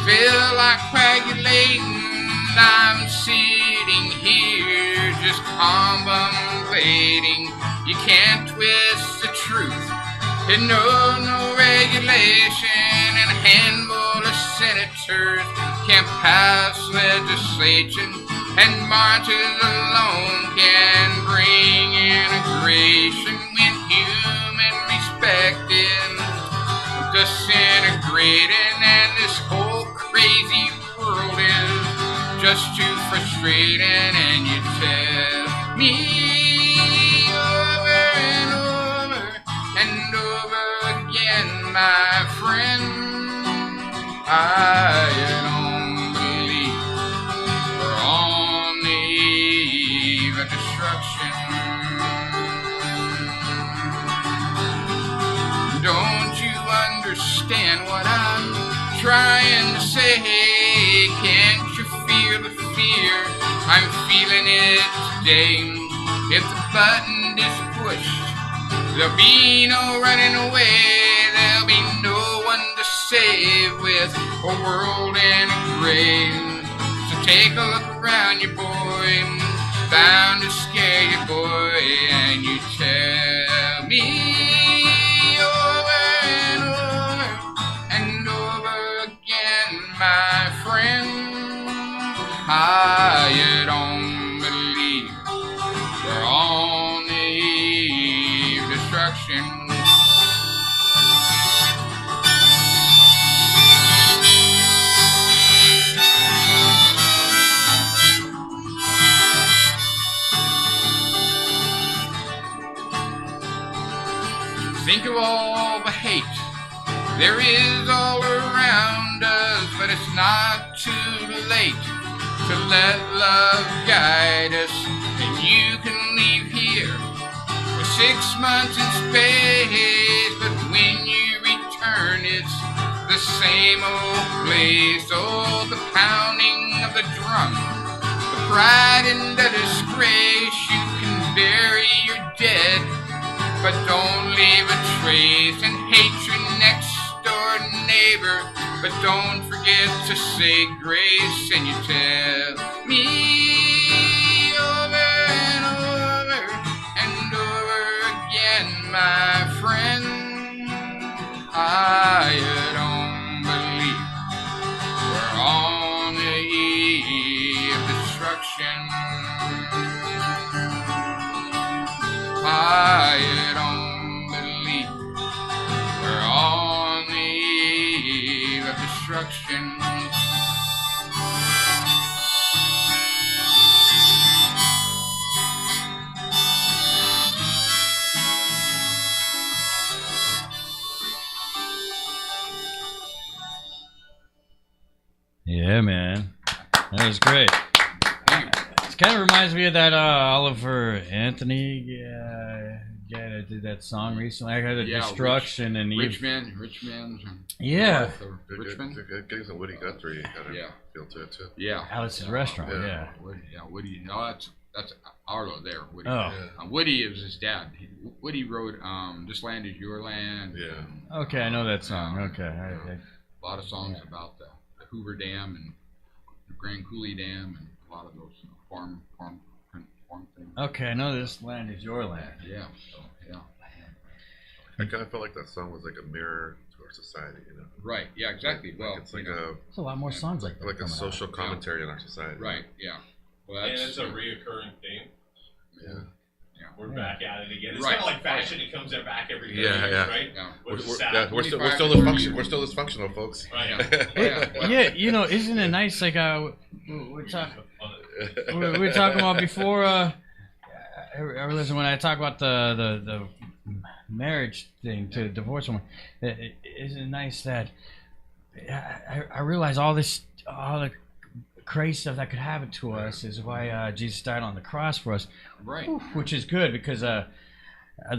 feel like coagulating. I'm sitting here just contemplating. You can't twist the truth. And no regulation, and a handful of senators can't pass legislation, and marches alone can bring integration when human respect is disintegrating, and this whole crazy world is just too frustrating. And you tell me over and over and over again, my friend, I don't believe we're on the eve of destruction. Don't you understand what I'm trying to say? Can't you feel the fear? I'm feeling it today. If the button is pushed, there'll be no running away. There'll be no one to save with a world in a grave. So take a look around you, boy. It's bound to scare you, boy. And you tell me over and over and over again, my friend, I don't believe we're on the eve of destruction. Think of all the hate There is all around us, but it's not too late to let love guide us. And you can leave here for 6 months in space, but when you return, it's the same old place. Oh, the pounding of the drum, the pride and the disgrace. You can bury your dead, but don't leave a trace. And hate your next door neighbor, but don't forget to say grace. And you tell me over and over and over again, my friend, I don't believe we're on the eve of destruction. I don't believe we're on the eve of destruction. Yeah, man. That was great. It kind of reminds me of that Oliver Anthony guy that did that song recently. I had a Destruction and Richmond. Yeah. Richmond. Getting some Woody Guthrie kind of feel to it too. Yeah. Alice's Restaurant. Yeah. Woody. No, that's Arlo there. Woody. Oh. Woody is his dad. Woody wrote "This Land Is Your Land." Yeah. Okay, I know that song. Okay. A lot of songs about the Hoover Dam and the Grand Coulee Dam and a lot of those farm things. Okay, I know This Land Is Your Land. Yeah. So, yeah. I kind of felt like that song was like a mirror to our society, you know. Right. Yeah. Exactly. Well, it's like there's a lot more songs like that. like a social commentary on our society. Right. Yeah. Well, and it's a reoccurring theme. Yeah. We're back at it again. It's Right. kind of like fashion. It comes back every 30 Yeah, years, yeah. right? Yeah. Which is We're sad. still 25, dysfunctional. 40 We're still dysfunctional, folks. Yeah, you know, isn't it nice? Like we're talking about before. I realize when I talk about the marriage thing to divorce someone, isn't it nice that I realize all the crazy stuff that could happen to us is why Jesus died on the cross for us, Right. which is good because the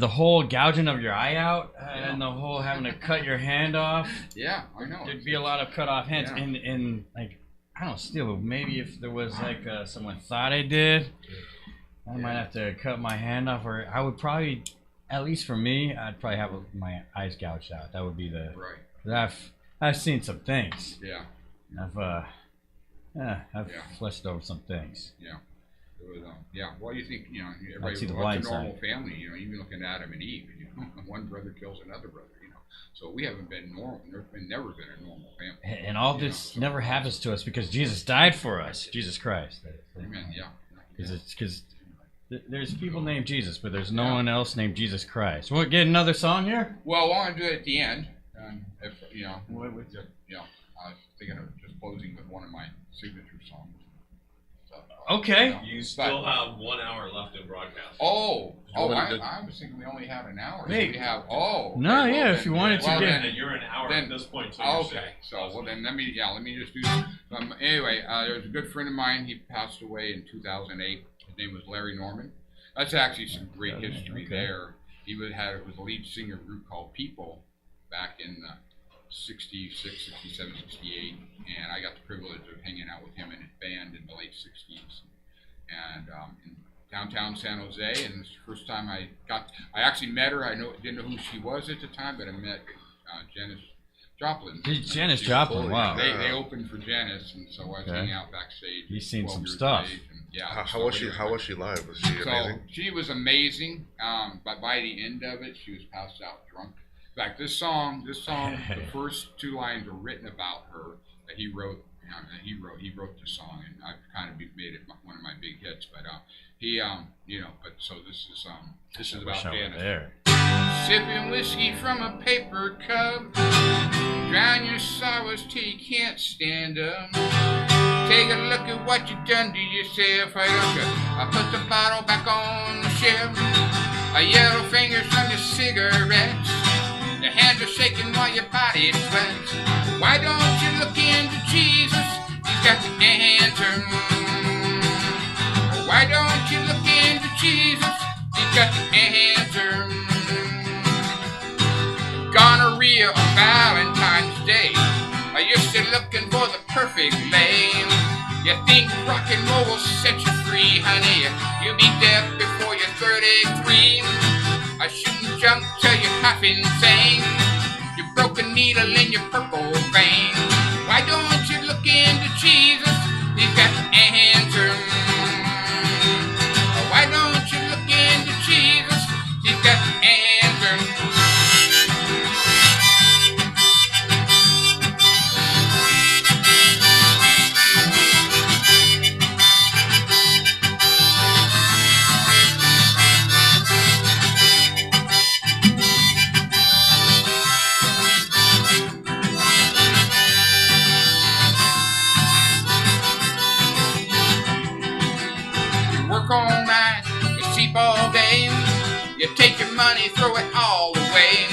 whole gouging of your eye out and the whole having to cut your hand off. Yeah, I know. There'd be a lot of cut off hands, Yeah. and like I don't know, still maybe if there was like someone thought I did, I might have to cut my hand off, or I would probably, at least for me, I'd probably have my eyes gouged out. That would be the Right. I've seen some things. Yeah. I've fleshed over some things. Yeah. It was, well, you think, I'd everybody see the wants blind a normal side. family, even looking at Adam and Eve, one brother kills another brother, So we haven't been normal. There's never been a normal family. And all this never happens to us because Jesus died for us, Jesus Christ. Amen. Yeah. Because there's people named Jesus, but there's no one else named Jesus Christ. We'll get another song here. Well, I want to do it at the end. If What- I was thinking of just closing with one of my signature songs. Okay. You still have 1 hour left in broadcast. I was thinking we only had an hour. Wait. So we have, No, yeah, if you wanted to well, get- And you're an hour then- at this point. So Okay, so then let me just do. Anyway, there was a good friend of mine. He passed away in 2008. His name was Larry Norman. That's actually some great history there. He was a lead singer group called People back in 66, 67, 68, and I got the privilege of hanging out with him and his band in the late 60s, and in downtown San Jose. And this is the first time I actually met her. Didn't know who she was at the time, but I met Janis Joplin. Janis Joplin, wow. They opened for Janis, and so I was hanging out backstage. You've seen 12 some years stuff. of age, and, How was she? How was she live? Was she amazing? She was amazing, but by the end of it, she was passed out drunk. In fact, this song, the first two lines were written about her that he wrote. He wrote the song, and I've kind of made it one of my big hits. But but so this is about Janis. There. Sipping whiskey from a paper cup, drown your sorrows till you can't stand up. Take a look at what you done to yourself. I put the bottle back on the shelf. A yellow fingers from your cigarettes. The hands you're shaking while your body sweats. Why don't you look into Jesus? He's got the answer. Why don't you look into Jesus? He's got the answer. Gonorrhea on Valentine's Day. Are you still looking for the perfect lane? You think rock and roll will set you free, honey? You'll be dead before you're 33. I shouldn't jump till you're half insane. You broke a needle in your purple vein. Why don't you look into Jesus? He's got the answer. Why don't you look into Jesus? He's got the answer. All night, you sleep all day. You take your money, throw it all away.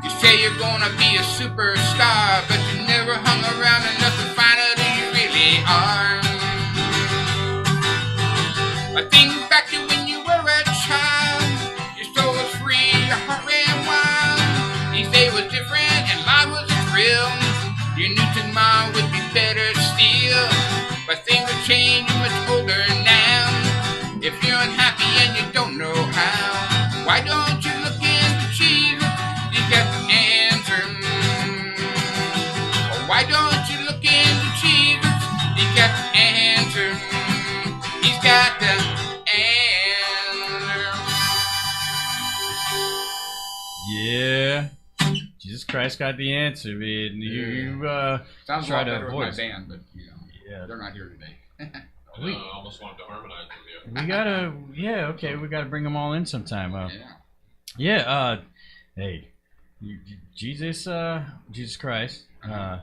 You say you're gonna be a superstar, but you never hung around enough to find out who you really are. I think back to when you were a child. Your soul was free, your heart ran wild. Each day was different and life was a thrill. You knew tomorrow would be better still, but things have changed, you're much older now. If you're unhappy and you don't know how, why don't you look into Jesus? He's got the answer. Why don't you look into Jesus? He's got the answer. He's got the answer. Yeah. Jesus Christ got the answer, man. You Sounds a try lot to better with my avoid. band, but Yeah. they're not here today. I know, I almost wanted to harmonize with you. We gotta, yeah, okay, we gotta bring them all in sometime. Yeah. Hey, Jesus Christ. I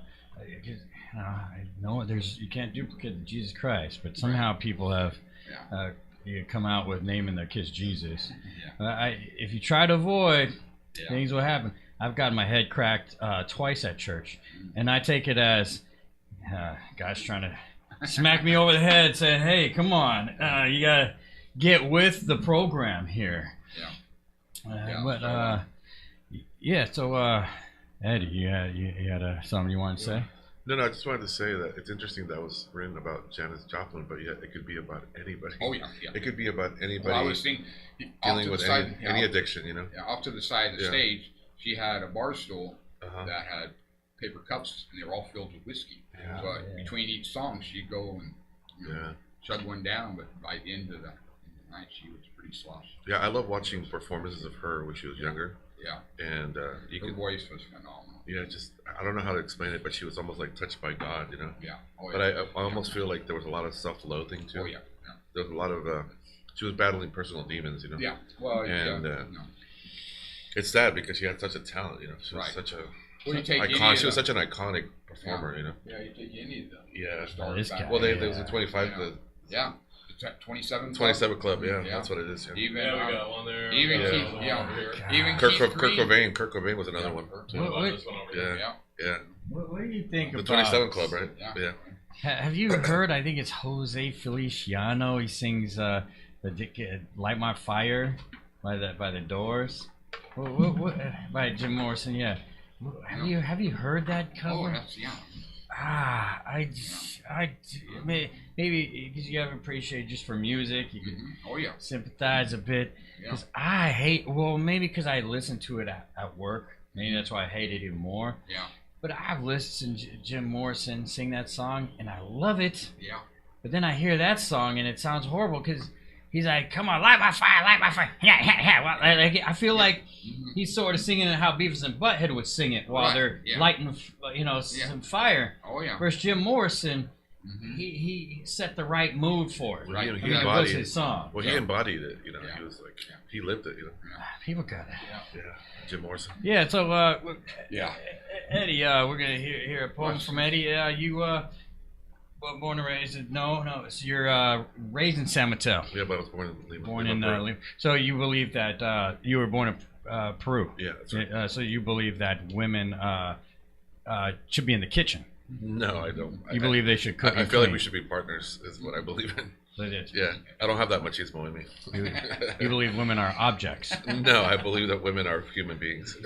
know you can't duplicate Jesus Christ, but somehow people have come out with naming their kids Jesus. Yeah. If you try to avoid, things will happen. I've gotten my head cracked twice at church, and I take it as God's trying to smack me over the head, saying, "Hey, come on, you gotta get with the program here." So Eddie, you had something you wanted to say? No, I just wanted to say that it's interesting that was written about Janis Joplin, but yet it could be about anybody. Oh yeah. It could be about anybody Well, I was thinking, dealing with any addiction, you know. Yeah, off to the side of the Yeah. stage, she had a bar stool Uh-huh. that had paper cups, and they were all filled with whiskey. Yeah. So between each song, she'd go and chug one down. But by the end of the night, she was pretty sloshed. Yeah, I love watching performances of her when she was younger. Yeah, And you her can, voice was phenomenal. just I don't know how to explain it, but she was almost like touched by God, you know. Yeah. Oh, But I almost feel like there was a lot of self-loathing too. Oh yeah. There was a lot of she was battling personal demons, you know. Yeah. Well, And it's sad because she had such a talent, you know. She was such a Well, you take icon. She was such an iconic performer, you know. Yeah, you take any of them. Yeah. Stars This back guy. Well, then. there was a 25, Yeah. Yeah. It's at 27. 27 club. Yeah, Yeah. that's what it is. Yeah. Even Yeah, we got one there. even Yeah. Keith, even Kurt Keith Green. Cobain was another one. What about this one over here? Yeah. Yeah. Yeah. What do you think The about 27 club, right? Yeah. Yeah. Have you heard? I think it's Jose Feliciano. He sings "Light My Fire" by the Doors. What, by Jim Morrison? Yeah. Have you heard that cover? Oh, that's Maybe because you have an appreciation just for music, you can Oh yeah. sympathize a bit. Yeah. Because I hate. Well, maybe because I listened to it at work. Maybe that's why I hate it even more. Yeah. But I've listened to Jim Morrison sing that song, and I love it. Yeah. But then I hear that song, and it sounds horrible because he's like, "Come on, light my fire, light my fire." Yeah. Well, I feel like he's sort of singing it how Beavis and Butthead would sing it while they're lighting, some fire. Oh yeah. Whereas Jim Morrison, he set the right mood for it. Right. He I mean, it was embodied his song. Well, he embodied it. You know, Yeah. he was like he lived it. You know. People got it. Yeah. Jim Morrison. Yeah. So, Yeah. Eddie, we're gonna hear a poem from Eddie. You born and raised? No. So you're raised in San Mateo. Yeah, but I was born in Lima. Born in Lima. Lima. So you believe that you were born Peru. Yeah, that's right. So you believe that women should be in the kitchen? No, I don't. You believe they should cook? I and feel like clean? we should be partners. Is what I believe in. So it- Yeah, I don't have that machismo in me. You believe women are objects? No, I believe that women are human beings.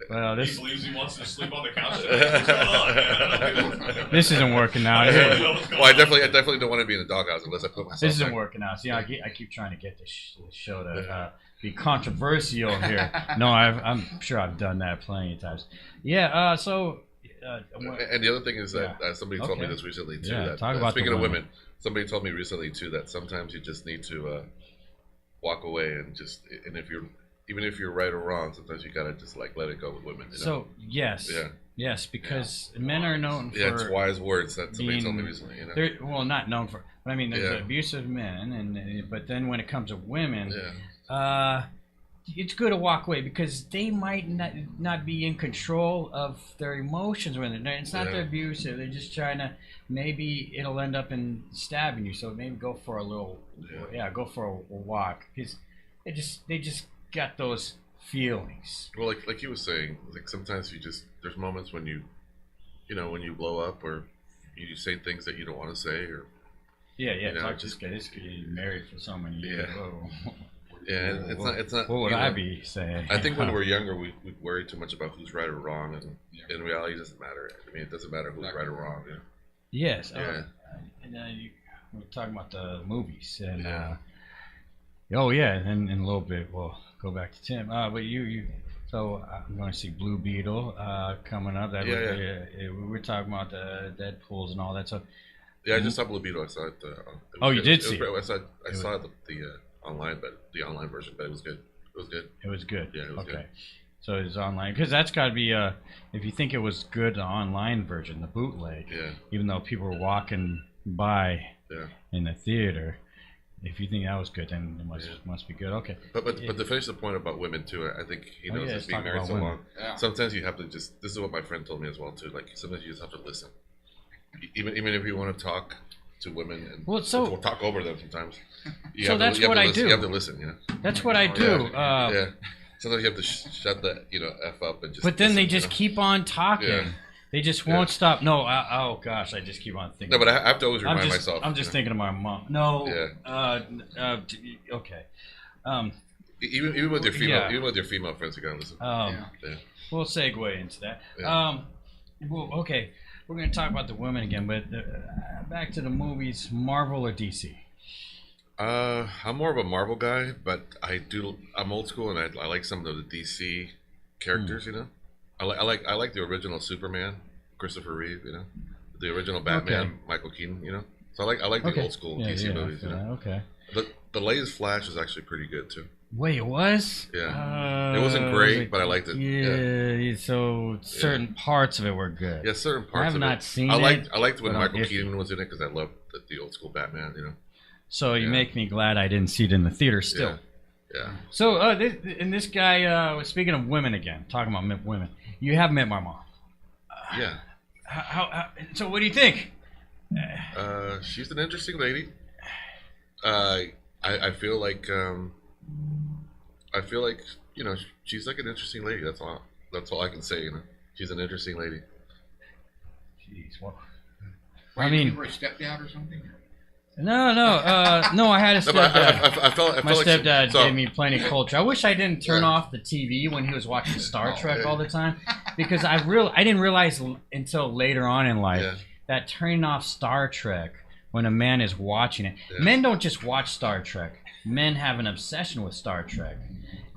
Well, He this believes he wants to sleep on the couch. What's going on, man? this isn't working out. Well, I definitely don't want to be in the doghouse unless I put myself. This isn't back. working out. See, I keep trying to get this show to be controversial here. No, I'm sure I've done that plenty of times. Yeah. And the other thing is that somebody told me Okay. this recently too. Yeah, that talk about speaking the of women. women, somebody told me recently too that sometimes you just need to walk away and just, and even if you're right or wrong, sometimes you gotta just like let it go with women. You know? So yes, Yeah. yes, because men are known for Yeah, it's wise words that somebody told me being- recently. You know? they're well not known for. But I mean, there's Yeah. abusive men, and but then when it comes to women, Yeah. it's good to walk away because they might not be in control of their emotions when it's not Yeah. they're abusive. They're just trying to. Maybe it'll end up in stabbing you. So maybe go for a little. Yeah. Go for a walk because they just got those feelings. Well, like he was saying, like sometimes there's moments when when you blow up or you say things that you don't want to say or Yeah. You know, Talk to just- this guy. He's married for so many years. Yeah. Oh. yeah, and it's not. What would you I know, be saying? I think when we're younger, we worry too much about who's right or wrong, and Yeah. in reality, it doesn't matter. I mean, it doesn't matter who's right or wrong. You know? Yes. Yeah. And we're talking about the movies, and Yeah. oh yeah, and in a little bit we'll go back to Tim. But you. So I'm going to see Blue Beetle coming up. That we were talking about the Deadpool's and all that. So Yeah, I just saw Blue Beetle. I saw it. Oh, you did see it? I saw the online, but the online version, but it was good. It was good. it was good. Yeah, it was okay. good. So it's online because that's got to be if you think it was good, the online version, the bootleg. Yeah, Even though people were walking by yeah. in the theater, if you think that was good, then it must be good. Okay. But to finish the point about women too, I think Oh, yeah, since let's being talk married about so women. long, Yeah. sometimes you have to just. This is what my friend told me as well too. Like sometimes you just have to listen, even if you want to talk to women and Well, so- or talk over them sometimes. So that's what I do. You have to listen. You know. That's what I do. Yeah. Sometimes you have to shut the f up and just. But then they listen, just keep on talking. Yeah. They just won't stop. No, oh gosh, I just keep on thinking. No, but I have to always I'm remind just, myself. I'm just you know. thinking of my mom. No. Yeah. Okay. Even with your female, Yeah. even with your female friends, you gotta listen. Yeah. Yeah. We'll segue into that. Yeah. Well, okay, we're gonna talk about the women again, but back to the movies. Marvel or DC? I'm more of a Marvel guy, but I'm old school, and I like some of the DC characters. You know, I like the original Superman, Christopher Reeve. You know, the original Batman, Okay. Michael Keaton. You know, so I like the old school DC movies. You know, Okay. the latest Flash is actually pretty good too. Wait, it was? Yeah. It wasn't great, but I liked it. Yeah. So certain parts of it were good. Yeah, certain I parts. have of not it. seen I it, liked when but I'm Michael iffy. Keaton was in it because I loved the old school Batman. You know. So you Yeah. make me glad I didn't see it in the theater still. Yeah. So this guy was speaking of women again, talking about women. You have met my mom. Yeah. So what do you think? She's an interesting lady. I feel like she's like an interesting lady. That's all I can say. You know, she's an interesting lady. Jeez, well, Wait, I mean- you were a stepdad or something? no. I had a No, but stepdad. I felt My like stepdad so- gave me plenty of culture. I wish I didn't turn Yeah. off the TV when he was watching Star Oh, Trek yeah. all the time, because I didn't realize until later on in life Yeah. that turning off Star Trek when a man is watching it. Yeah. Men don't just watch Star Trek. Men have an obsession with Star Trek,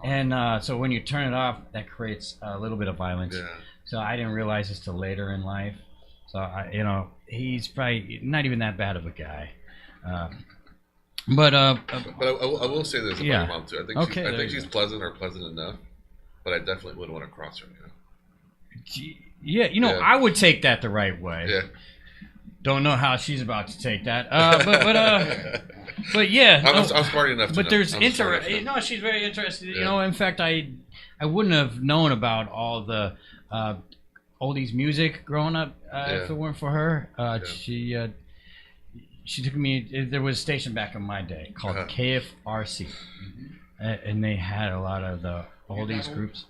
and so when you turn it off, that creates a little bit of violence. Yeah. So I didn't realize this till later in life. So he's probably not even that bad of a guy. But I will say this about Yeah. my mom too. I think Okay, I there think you she's pleasant or pleasant enough, but I definitely wouldn't want to cross her. You yeah, Yeah. I would take that the right way. know? Don't know how she's about to take that. But yeah. I'm smart enough to But know. there's I'm smart enough to know. No, she's very interested. You Yeah. know, in fact, I wouldn't have known about all the oldies music growing up if it weren't for her. She took me. There was a station back in my day called Uh-huh. KFRC, and they had a lot of the all You're these that old? groups.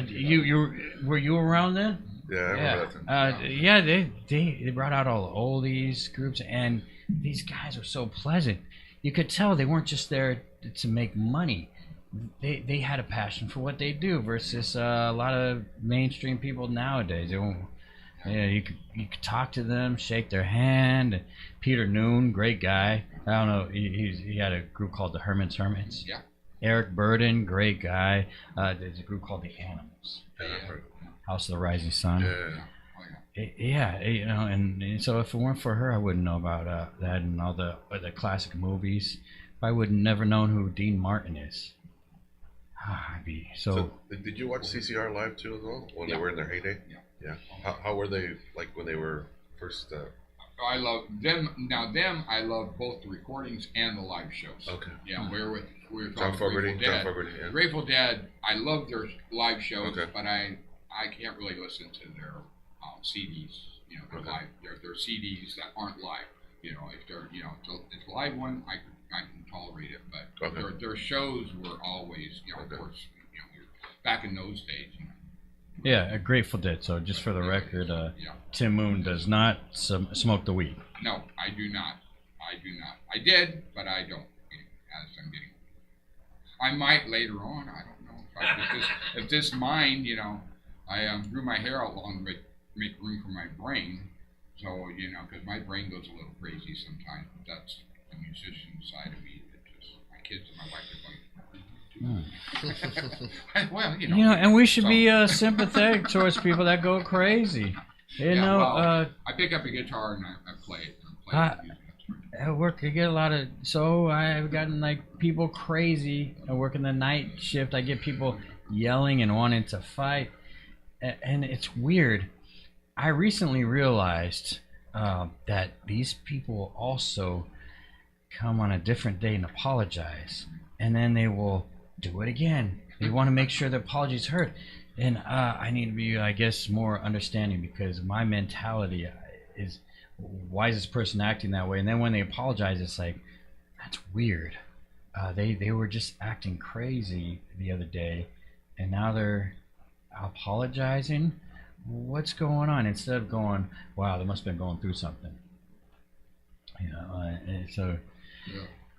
You were you around then? Yeah, I remember that time. Yeah. They brought out all the oldies groups, and these guys were so pleasant. You could tell they weren't just there to make money. They had a passion for what they do versus a lot of mainstream people nowadays. They won't, yeah, you could talk to them, shake their hand. Peter Noon, great guy. I don't know. He had a group called the Hermits. Yeah. Eric Burden, great guy. There's a group called the Animals. Yeah. House of the Rising Sun. Yeah. Yeah, you know, and so if it weren't for her, I wouldn't know about that and all the classic movies. I would never known who Dean Martin is. I'd be So did you watch CCR live too as well when they were in their heyday? Yeah. How were they like when they were first? I love them. Now I love both the recordings and the live shows. Okay. Yeah, we were John talking Fogerty. Grateful Dead. John Fogerty. Yeah. Grateful Dead. I love their live shows, Okay. but I can't really listen to their CDs. You know, their Okay. live their CDs that aren't live. You know, if they're it's a live one, I can tolerate it, but Okay. their shows were always of Okay. course back in those days. yeah, a Grateful Dead. So just for the record, Yeah. Tim Moon does not smoke the weed. No, I do not. I did, but I don't. As I'm getting, I might later on. I don't know. If this mind, I grew my hair out long to make room for my brain. So because my brain goes a little crazy sometimes. But that's the musician side of me. That just my kids and my wife are going. Well, And we should so- be sympathetic towards people that go crazy. Well, I pick up a guitar and I play it. At work, I get a lot of. So I've gotten like people crazy. I work in the night shift. I get people yelling and wanting to fight, and it's weird. I recently realized that these people also come on a different day and apologize, and then they will do it again. They want to make sure the apology's heard, and I need to be, I guess, more understanding because my mentality is, why is this person acting that way? And then when they apologize, it's like, that's weird. They were just acting crazy the other day, and now they're apologizing. What's going on? Instead of going, wow, they must have been going through something. And so.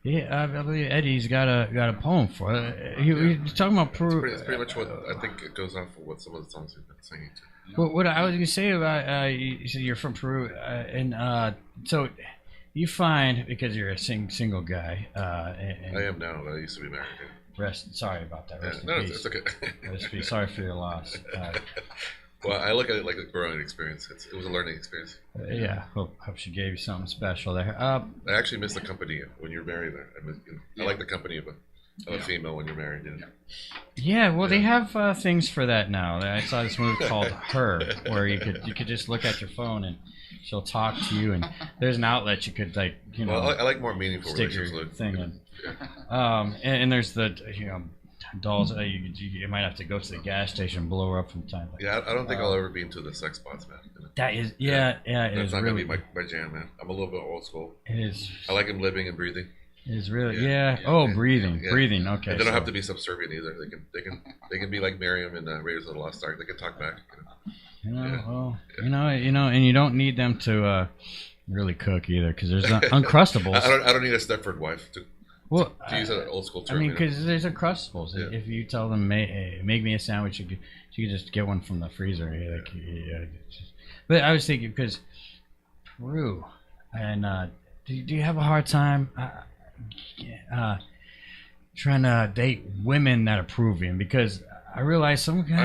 Yeah, I believe Eddie's got a poem for it. He's talking about Peru. It's pretty much what I think it goes off of what some of the songs you've been singing to. What I was gonna say about you said you're from Peru, and so you find, because you're a single guy. And I am now, but I used to be married. Sorry about that. Rest in No, peace. it's okay. Rest in peace. Sorry for your loss. Well, I look at it like a growing experience. It was a learning experience. Yeah, hope she gave you something special there. I actually miss the company when you're married. I like the company of a female when you're married. Yeah, well, they have things for that now. I saw this movie called Her, where you could just look at your phone and she'll talk to you, and there's an outlet you could Well, I like more meaningful stick your relationships. thing in. And there's the dolls. You might have to go to the gas station and blow her up from time. Yeah, I don't think I'll ever be into the sex spots, man. That is, it That's is not really, gonna be my jam, man. I'm a little bit old school. it is. I like him living and breathing. It is really, Yeah. Oh, breathing. Yeah. Okay. And they don't so- have to be subservient either. They can be like Miriam in Raiders of the Lost Ark. They can talk back. Well, and you don't need them to really cook either, because there's Uncrustables. I don't need a Stepford wife to use an old school term. I mean, because there's Uncrustables. Yeah. If you tell them, make me a sandwich, you could just get one from the freezer. But I was thinking, because Peru, and do you have a hard time trying to date women that are Peruvian? Because I realize some people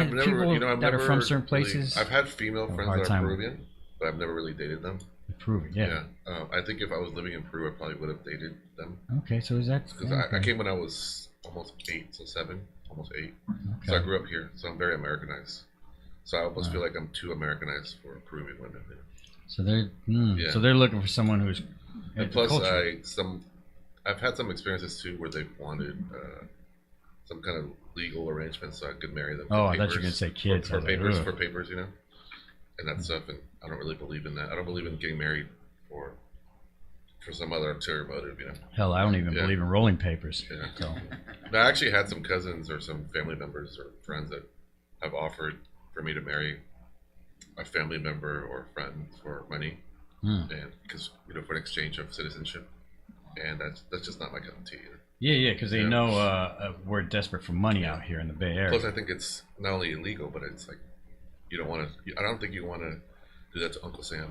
that are from certain places. I've had female have a friends hard that are time. Peruvian, but I've never really dated them. Peruvian, yeah. I think if I was living in Peru, I probably would have dated them. Okay, so is that? Because I came when I was almost 8, so 7, almost 8. So I grew up here, so I'm very Americanized. So I almost feel like I'm too Americanized for Peruvian women. So they're looking for someone who's. And plus, I've had some experiences too where they've wanted some kind of legal arrangement so I could marry them. Oh, I thought you were gonna say kids. For I was like, papers, ugh. And that stuff. And I don't really believe in that. I don't believe in getting married for some other ulterior motive, Hell, I don't even Yeah. believe in rolling papers. Yeah. So, I actually had some cousins or some family members or friends that have offered for me to marry a family member or friend for money, and because for an exchange of citizenship, and that's just not my cup of tea. yeah, because they Yeah. know we're desperate for money out here in the Bay Area. Plus, I think it's not only illegal, but it's like you don't want to. I don't think you want to do that to Uncle Sam.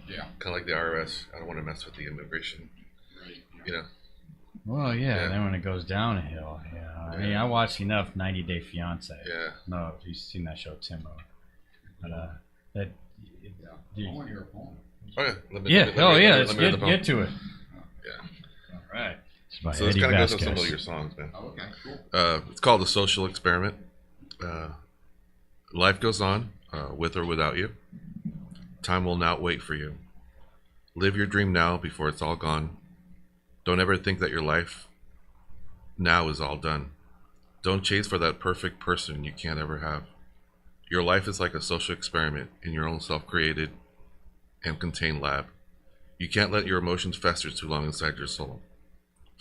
Yeah. Kind of like the IRS. I don't want to mess with the immigration. Right. Well, yeah, Yeah. Then when it goes downhill, I mean, I watched enough 90 Day Fiance. Yeah. No, if you've seen that show, Timbo. But that. I want to hear a poem. Oh yeah. Let's let me hear the poem. get to it. Yeah. All right. It's by So this Eddie kind of goes Vasquez. with some of your songs, man. Oh, okay, cool. It's called The Social Experiment. Life goes on, with or without you. Time will not wait for you. Live your dream now before it's all gone. Don't ever think that your life now is all done. Don't chase for that perfect person you can't ever have. Your life is like a social experiment in your own self-created and contained lab. You can't let your emotions fester too long inside your soul.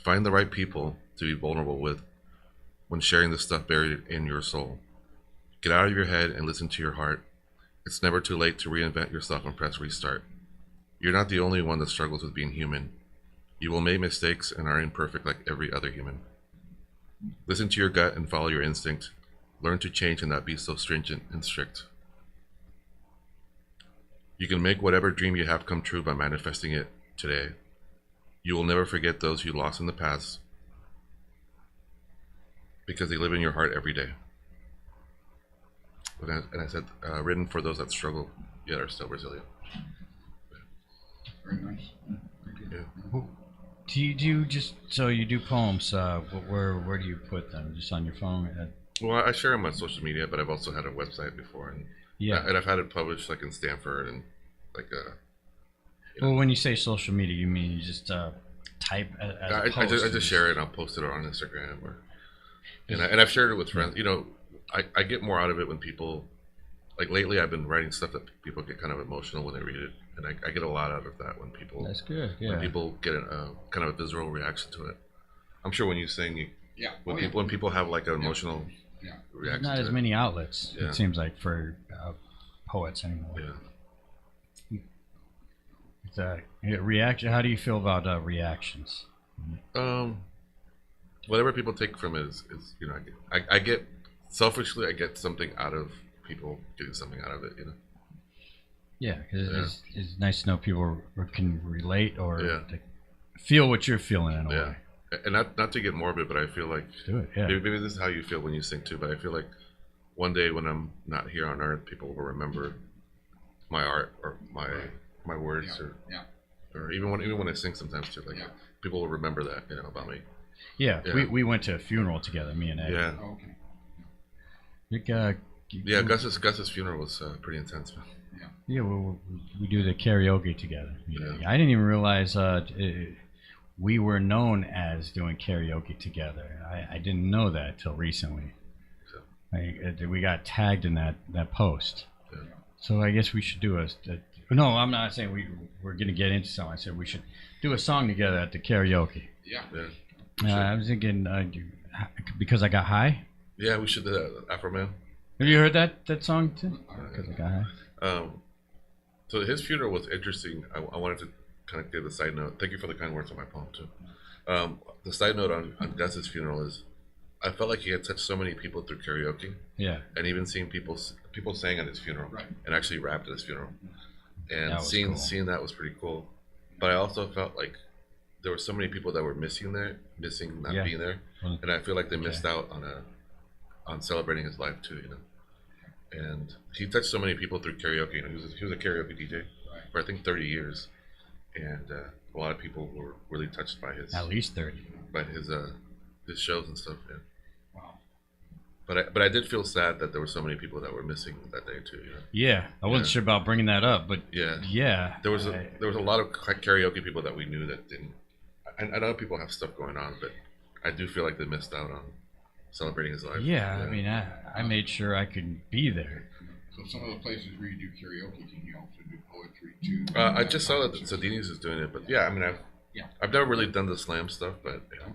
Find the right people to be vulnerable with when sharing the stuff buried in your soul. Get out of your head and listen to your heart. It's never too late to reinvent yourself and press restart. You're not the only one that struggles with being human. You will make mistakes and are imperfect like every other human. Listen to your gut and follow your instinct. Learn to change and not be so stringent and strict. You can make whatever dream you have come true by manifesting it today. You will never forget those you lost in the past because they live in your heart every day. And I said, written for those that struggle yet are still resilient. Very nice. Yeah. Do you just so you do poems? Where do you put them? Just on your phone? Well, I share them on social media, but I've also had a website before, and and I've had it published like in Stanford and like Well, when you say social media, you mean you just type as a post? I just share it and I'll post it on Instagram and I've shared it with friends. I get more out of it when people, like lately I've been writing stuff that people get kind of emotional when they read it, and I get a lot out of that when people. That's good. Yeah. When people get a kind of a visceral reaction to it. I'm sure when you sing, Yeah. when people have like an emotional Yeah. reaction. There's not to as it. many outlets. Yeah. It seems like for poets anymore. Yeah. It's reaction. How do you feel about reactions? Whatever people take from it is I get selfishly I get something out of people getting something out of it. Yeah, because it's nice to know people can relate or Yeah. feel what you're feeling in a Yeah. way. And not to get morbid, but I feel like Do it. Yeah. maybe this is how you feel when you sing too. But I feel like one day when I'm not here on Earth, people will remember my art or my words or even when I sing sometimes too. Like people will remember that about me. Yeah. Yeah. We went to a funeral together, me and Ed. Yeah. Oh, okay. Yeah. Gus's funeral was pretty intense, man. Yeah, we do the karaoke together. Yeah. I didn't even realize we were known as doing karaoke together. I didn't know that till recently. We got tagged in that post. Yeah. So I guess we should do no, I'm not saying we're going to get into something. I said we should do a song together at the karaoke. Yeah. Yeah. I was thinking, because I got high. Yeah, we should do that. Afro Man. Have you heard that song too? Because I got high. So his funeral was interesting. I wanted to kind of give a side note. Thank you for the kind words on my poem too. The side note on Gus's funeral is, I felt like he had touched so many people through karaoke. Yeah. And even seeing people sang at his funeral and actually rapped at his funeral, and seeing that was pretty cool. But I also felt like there were so many people that were missing not being there, and I feel like they missed out on celebrating his life too. And he touched so many people through karaoke. He was a karaoke DJ for I think 30 years, and a lot of people were really touched by his At least 30. by his shows and stuff. Yeah. Wow. But I did feel sad that there were so many people that were missing that day too. Yeah, I wasn't sure about bringing that up, but yeah, there was a lot of karaoke people that we knew that didn't. I know people have stuff going on, but I do feel like they missed out on celebrating his life. Yeah, I mean, I made sure I could be there. So some of the places where you do karaoke, can you also do poetry too? I just saw that Sadini's is doing it, but yeah, I mean, I've never really done the slam stuff, but yeah.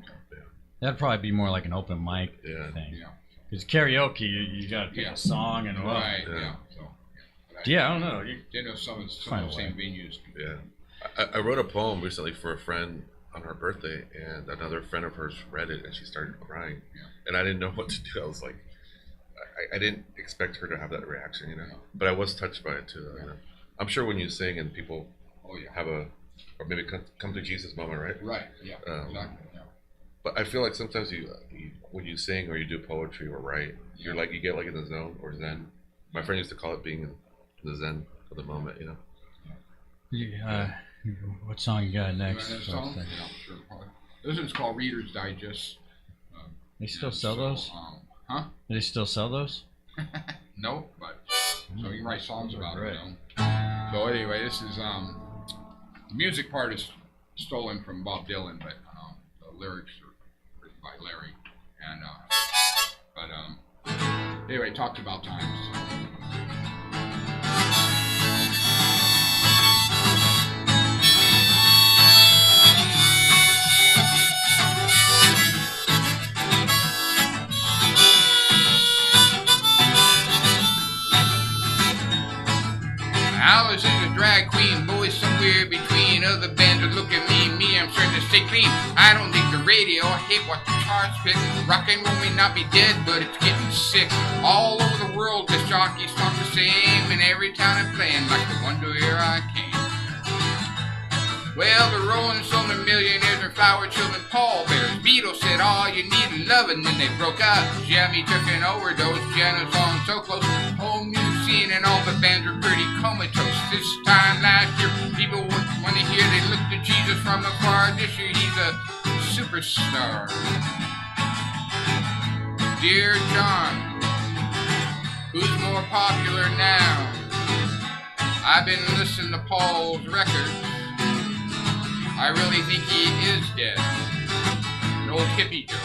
That'd probably be more like an open mic Yeah. thing. Yeah. Because karaoke, you got to pick Yeah. a song and well, Right. Yeah. Yeah. So. yeah, I don't know. You, Didn't know some of Find the a same way. venues. Yeah. I wrote a poem recently for a friend on her birthday, and another friend of hers read it, and she started crying. Yeah. And I didn't know what to do. I was like, I didn't expect her to have that reaction, you know. Yeah. But I was touched by it too. You Yeah. know? I'm sure when you sing and people Oh yeah. have a, or maybe come to Jesus moment, right? Right. Yeah. Exactly. Yeah. But I feel like sometimes you when you sing or you do poetry or write, you're like, you get like in the zone or zen. My friend used to call it being in the zen of the moment, you know. what song you got next? You want that song? Yeah, sure. This one's called Reader's Digest. They still And sell so, those? Huh? Do they still sell those? No, but so you can write songs about Right. it. You know? So anyway, this is the music part is stolen from Bob Dylan, but the lyrics are written by Larry. And anyway, it talks about times. Alice is a drag queen, boy somewhere between. Other bands are look at me, I'm starting to stay clean. I don't dig the radio, I hate what the charts pick. Rock and roll may not be dead, but it's getting sick. All over the world, the jockeys talk the same, and every town I'm playing like the wonder where I came. Well, the Rolling Stone, the Millionaires, and Flower Children, Paul Bears. Beatles said all you need is love, and then they broke up. Jimmy took an overdose, Janis on so close. Whole music scene and all the bands were pretty comatose. This time last year, people would want to hear they look to Jesus from afar. This year, he's a superstar. Dear John, who's more popular now? I've been listening to Paul's records. I really think he is dead. An old hippie joke.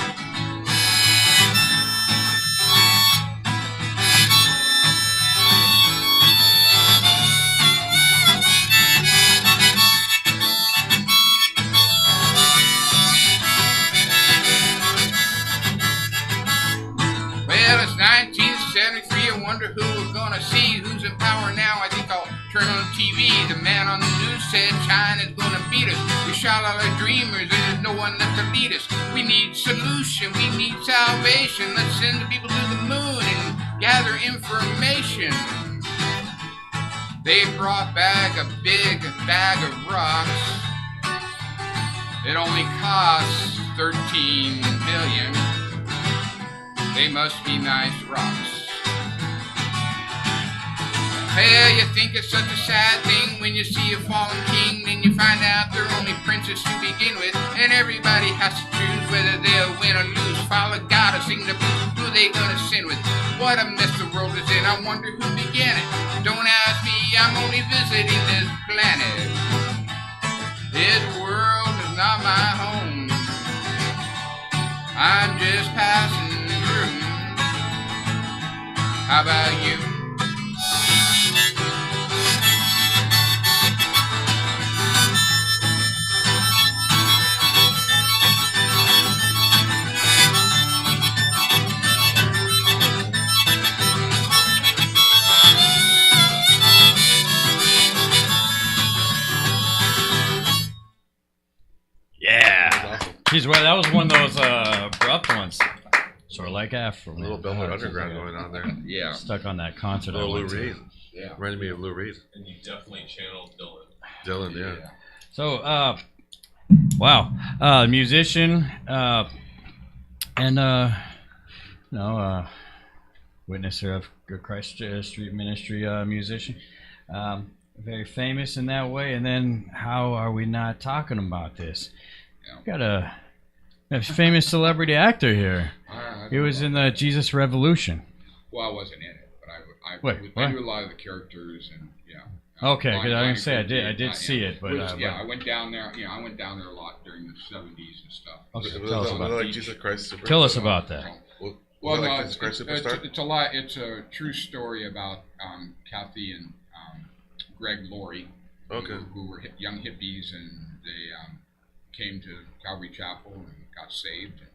Well, it's 1973. I wonder who we're gonna see. Who's in power now? I think I'll turn on TV. The man on the news said China's gonna beat us. We shot all our dreamers and there's no one left to lead us. We need solution, we need salvation. Let's send the people to the moon and gather information. They brought back a big bag of rocks. It only costs 13 million. They must be nice rocks. Well, you think it's such a sad thing when you see a fallen king, then you find out they're only princes to begin with, and everybody has to choose whether they'll win or lose. Follow God or sing the blues, who they gonna sin with? What a mess the world is in, I wonder who began it. Don't ask me, I'm only visiting this planet. This world is not my home, I'm just passing through. How about you? Yeah. Awesome. Geez, well, that was one of those abrupt ones. Sort of like Afro. A little Belmont Underground going on there. Yeah. Stuck on that concert. I Little Lou went to. Reed. Yeah. Reminded me of Lou Reed. And you definitely channeled Dylan. Dylan, yeah. So, wow, musician, and witnesser of Christ Street Ministry musician, very famous in that way. And then, how are we not talking about this? Yeah. Got a famous celebrity actor here. He was in the Jesus Revolution. Well, I wasn't in it, but I Wait, I what? knew a lot of the characters, and yeah. Okay, Line- because I was line gonna say I crew, did see it, but I went down there. You know, I went down there a lot during the '70s and stuff. Okay, Was tell us it about like it. Jesus Christ Superstar? Tell us about that. Was Well, it no, like Jesus Christ Superstar? it's a lot. It's a true story about Kathy and Greg Laurie, Okay. who were young hippies, and they came to Calvary Chapel and got saved and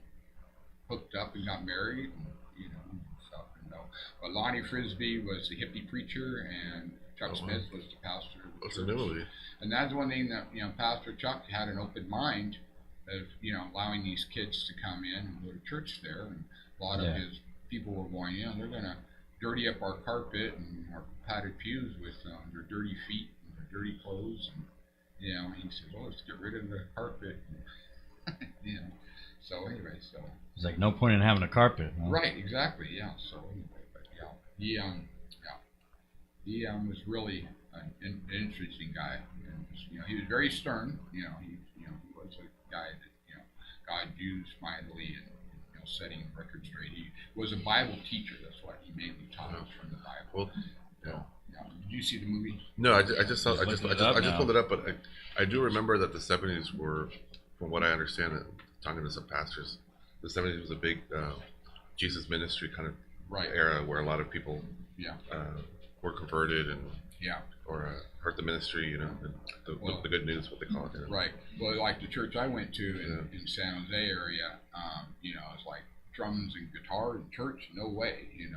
hooked up and got married, and and stuff. But Lonnie Frisbee was the hippie preacher, and Chuck Smith was the pastor of the What's church. the movie? And that's one thing that Pastor Chuck had an open mind of allowing these kids to come in and go to church there, and a lot of his people were going, they're gonna dirty up our carpet and our padded pews with their dirty feet and their dirty clothes, and he said, well, let's get rid of the carpet. So anyway, it's like no point in having a carpet. Huh? Right, exactly, yeah. So anyway, but he was really an interesting guy, and he was very stern. He was a guy that God used mightily in setting the record straight. He was a Bible teacher. That's what he mainly taught us from the Bible. Well, did you see the movie? no, I just pulled it up, but I do remember that the 70s were, from what I understand, talking to some pastors, the 70s was a big Jesus ministry kind of era where a lot of people were converted and or heard the ministry, and the good news, what they call it. Right. Well, like the church I went to in San Jose area, it's like drums and guitar in church, no way, and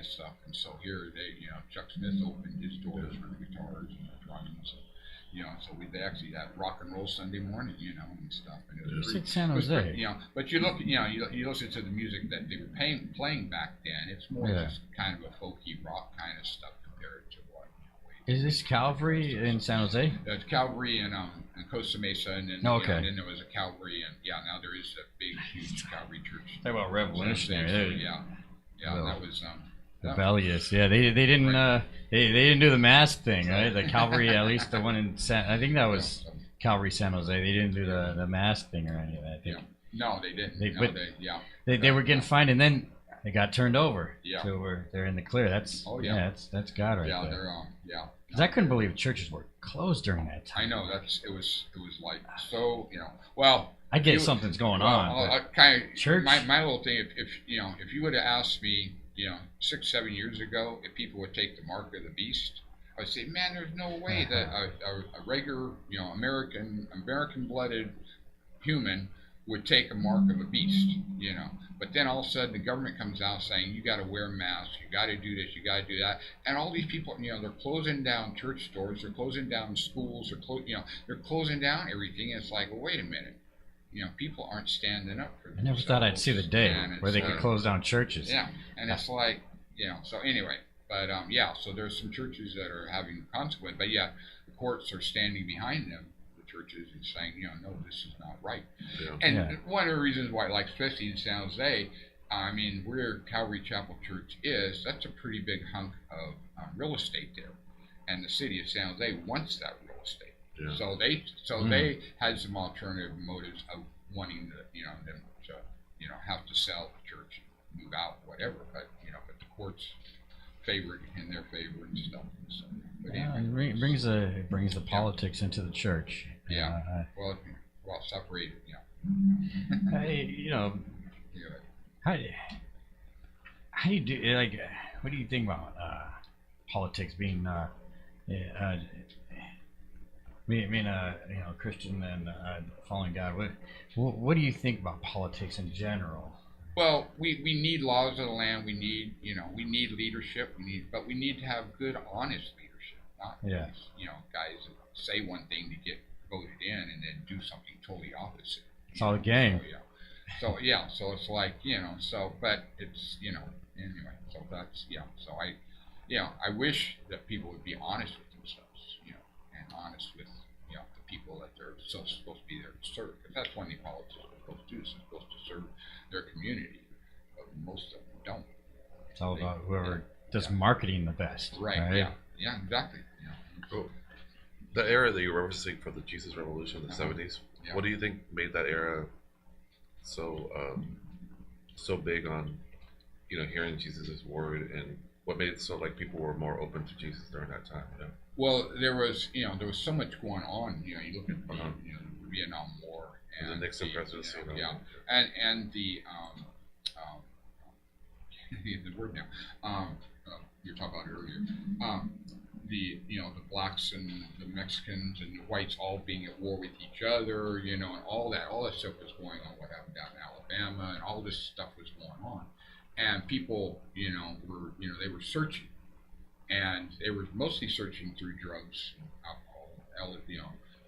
stuff. And so here Chuck Smith opened his doors for the guitars and the drums. So they actually had rock and roll Sunday morning, and stuff. And it was San Jose. But you look, you listen to the music that they were playing back then. It's more just kind of a folky rock kind of stuff compared to what. Is this Calvary in San Jose? There's Calvary in Costa Mesa, and then and then there was a Calvary, and now there is a big, huge Calvary church. Talk about revolutionary. And that was rebellious. Yeah, they didn't they didn't do the mask thing, right? The Calvary, at least the one in I think that was Calvary San Jose. They didn't do the mask thing or any of that. No, they didn't. They were getting fined, and then they got turned over. Yeah. So they're in the clear. That's that's God right there. Because I couldn't believe churches were closed during that time. I know it was like so well. I get something's going on. Kind of church. My little thing. If you would have asked me 6-7 years ago if people would take the mark of the beast, I would say, man, there's no way that a regular American blooded human would take a mark of a beast, But then all of a sudden the government comes out saying you got to wear masks, you got to do this, you got to do that, and all these people, they're closing down church stores, they're closing down schools, they're closing down everything. And it's like, well, wait a minute, people aren't standing up for themselves. I never thought I'd see the day where they could close down churches. Yeah, and it's like, So anyway, but so there's some churches that are having consequence, but the courts are standing behind them. Churches and saying, no, this is not right. And one of the reasons why, like especially in San Jose, where Calvary Chapel Church is, that's a pretty big hunk of real estate there, and the city of San Jose wants that real estate. Yeah. So they had some alternative motives of wanting them to have to sell the church, and move out, whatever. But but the courts favored in their favor and stuff. So, but anyway, it brings the politics into the church. Yeah. Well, separated. How do you do what do you think about politics being Christian and following God? What do you think about politics in general? Well, we need laws of the land. We need we need leadership. But we need to have good, honest leadership, not guys that say one thing to get voted in and then do something totally opposite. It's all a game. So it's like but it's anyway. So that's So I wish that people would be honest with themselves, and honest with the people that they're supposed to be there to serve. Because that's one thing politicians are supposed to do. Is supposed to serve their community, but most of them don't. It's all about whoever does marketing the best. Right. Yeah. Exactly. Cool. The era that you're referencing for the Jesus Revolution in the 70s, what do you think made that era so big on hearing Jesus' word, and what made it so like people were more open to Jesus during that time? Well, there was so much going on. You look at the Vietnam War and the Nixon presidency. And the the word now. You were talking about it earlier. the the blacks and the Mexicans and the whites all being at war with each other, and all that stuff was going on. What happened down in Alabama, and all this stuff was going on, and people, were they were searching, and they were mostly searching through drugs, alcohol,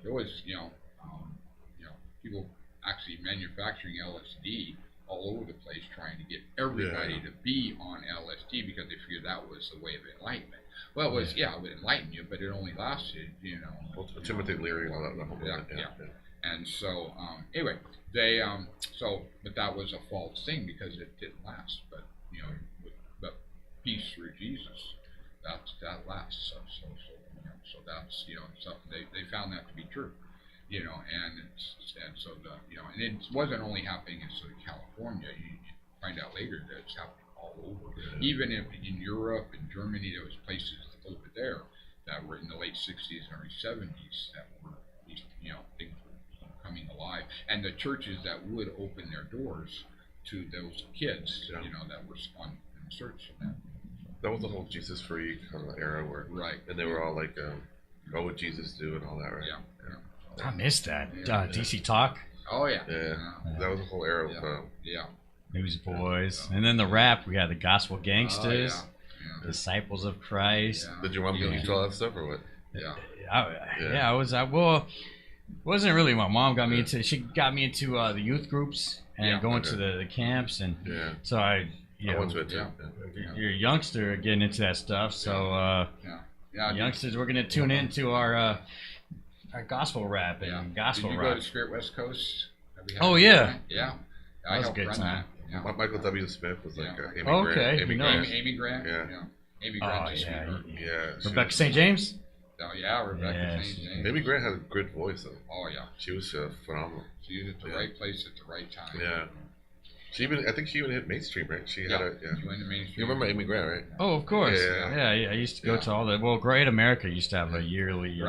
there was people actually manufacturing LSD all over the place, trying to get everybody to be on LSD because they figured that was the way of enlightenment. Well, it was, it would enlighten you, but it only lasted, Well, Timothy Leary and all that. The whole yeah. And so, anyway, they, but that was a false thing because it didn't last. But, but peace through Jesus, that lasts. So that's, something they found that to be true. And so and it wasn't only happening in Southern California. You find out later that it's happening all over. Even if in Europe and Germany, there was places over there that were in the late 60s and early 70s that were, things were coming alive. And the churches that would open their doors to those kids, that were on in search of that. That was the whole Jesus freak kind of era where, right? And they were all like, "What would Jesus do?" and all that, right? Yeah. I missed that. DC Talk. Oh yeah. Yeah. That was the whole era of Newsboys, and then the rap. We had the Gospel Gangsters, Oh, Disciples of Christ. Yeah. Did your mom get you to all that stuff or what? Yeah. I was. Wasn't really my mom got me into. She got me into the youth groups and going to the camps, and so I went to it too. You're a youngster getting into that stuff, so youngsters, we're gonna tune into our gospel rap and gospel Did you rock. go to Spirit West Coast? Oh yeah. Yeah. That was a good time. Yeah. Michael W. Smith was like Amy okay. Grant. Amy Grant. Amy Grant. Yeah. Amy Grant. Yeah. Rebecca St. James. Oh yeah, Rebecca St. James. Amy Grant had a good voice though. Oh yeah. She was phenomenal. She was at the right place at the right time. Yeah. I think she even hit mainstream, right? She had She went to mainstream. You remember Amy Grant, right? Oh, of course. Yeah. I used to go to all the. Well, Great America used to have a yearly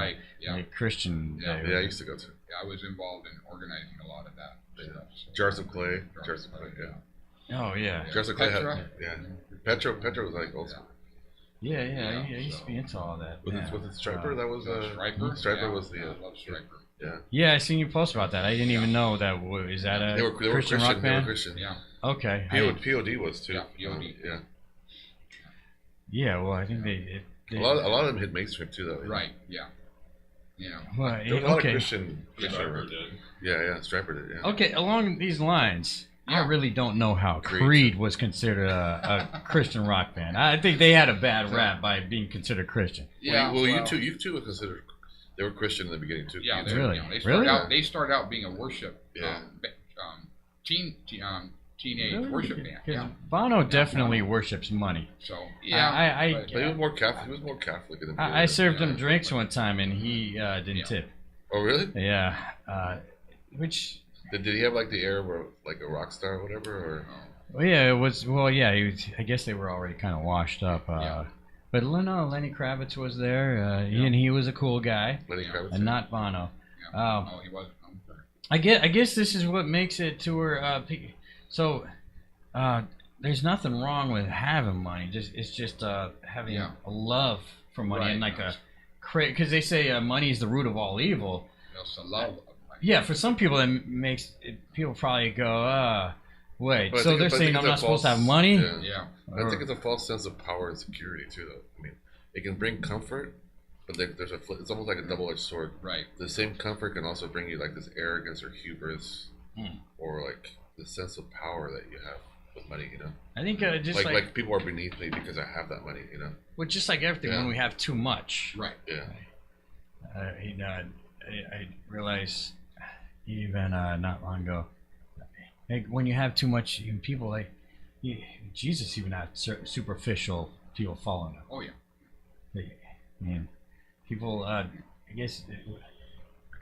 Christian. Yeah. day. Yeah, I used to go to. Yeah, I was involved in organizing a lot of that stuff. So. Jars of Clay. Oh yeah. Jars of Clay Petra. Petra was like old school. Yeah. I used to be into all that. Was it Striper? That was Striper. Striper was the. I love Striper. Yeah. Yeah, I seen you post about that. I didn't even know that. Is that a They were Christian rock They were band? Christian. Yeah. Okay. POD was too. Yeah, POD. Yeah. Yeah. Well, I think they A lot of them hit mainstream too, though. Right. Yeah. Yeah. Well, There was a lot of okay. Christian. Striper did. Yeah. Striper did. Yeah. Okay. Along these lines, I really don't know how Creed. Creed was considered a Christian rock band. I think they had a bad rap by being considered Christian. Yeah. Well, you two were considered. They were Christian in the beginning too. Yeah. Really? They started out being a worship. Yeah. Teenage worship band. Yeah. Bono definitely worships money. So I But he was more Catholic. He was more Catholic in the beginning. I served him drinks one time and he didn't tip. Oh really? Yeah. Which. Did he have like the air of like a rock star or whatever? Or Well, yeah, it was. Well, yeah, he was, I guess they were already kind of washed up. But no, Lenny Kravitz was there, and he was a cool guy, Lenny Kravitz? and not Bono. Yeah. He wasn't. I guess this is what makes it to where so there's nothing wrong with having money. It's just having a love for money and like because they say money is the root of all evil. It's a love of money. Yeah, for some people that makes people probably go, wait. But So they're saying I'm not supposed to have money? Yeah. I think it's a false sense of power and security too, though. I mean, it can bring comfort, but it's almost like a double-edged sword. Right. The same comfort can also bring you like this arrogance or hubris, or like the sense of power that you have with money. You know. I think just like people are beneath me because I have that money. You know. well, just like everything, when we have too much. Right. Yeah. I realized even not long ago, like when you have too much, even people like Jesus even had superficial people following him. Oh yeah. I mean, people. I guess.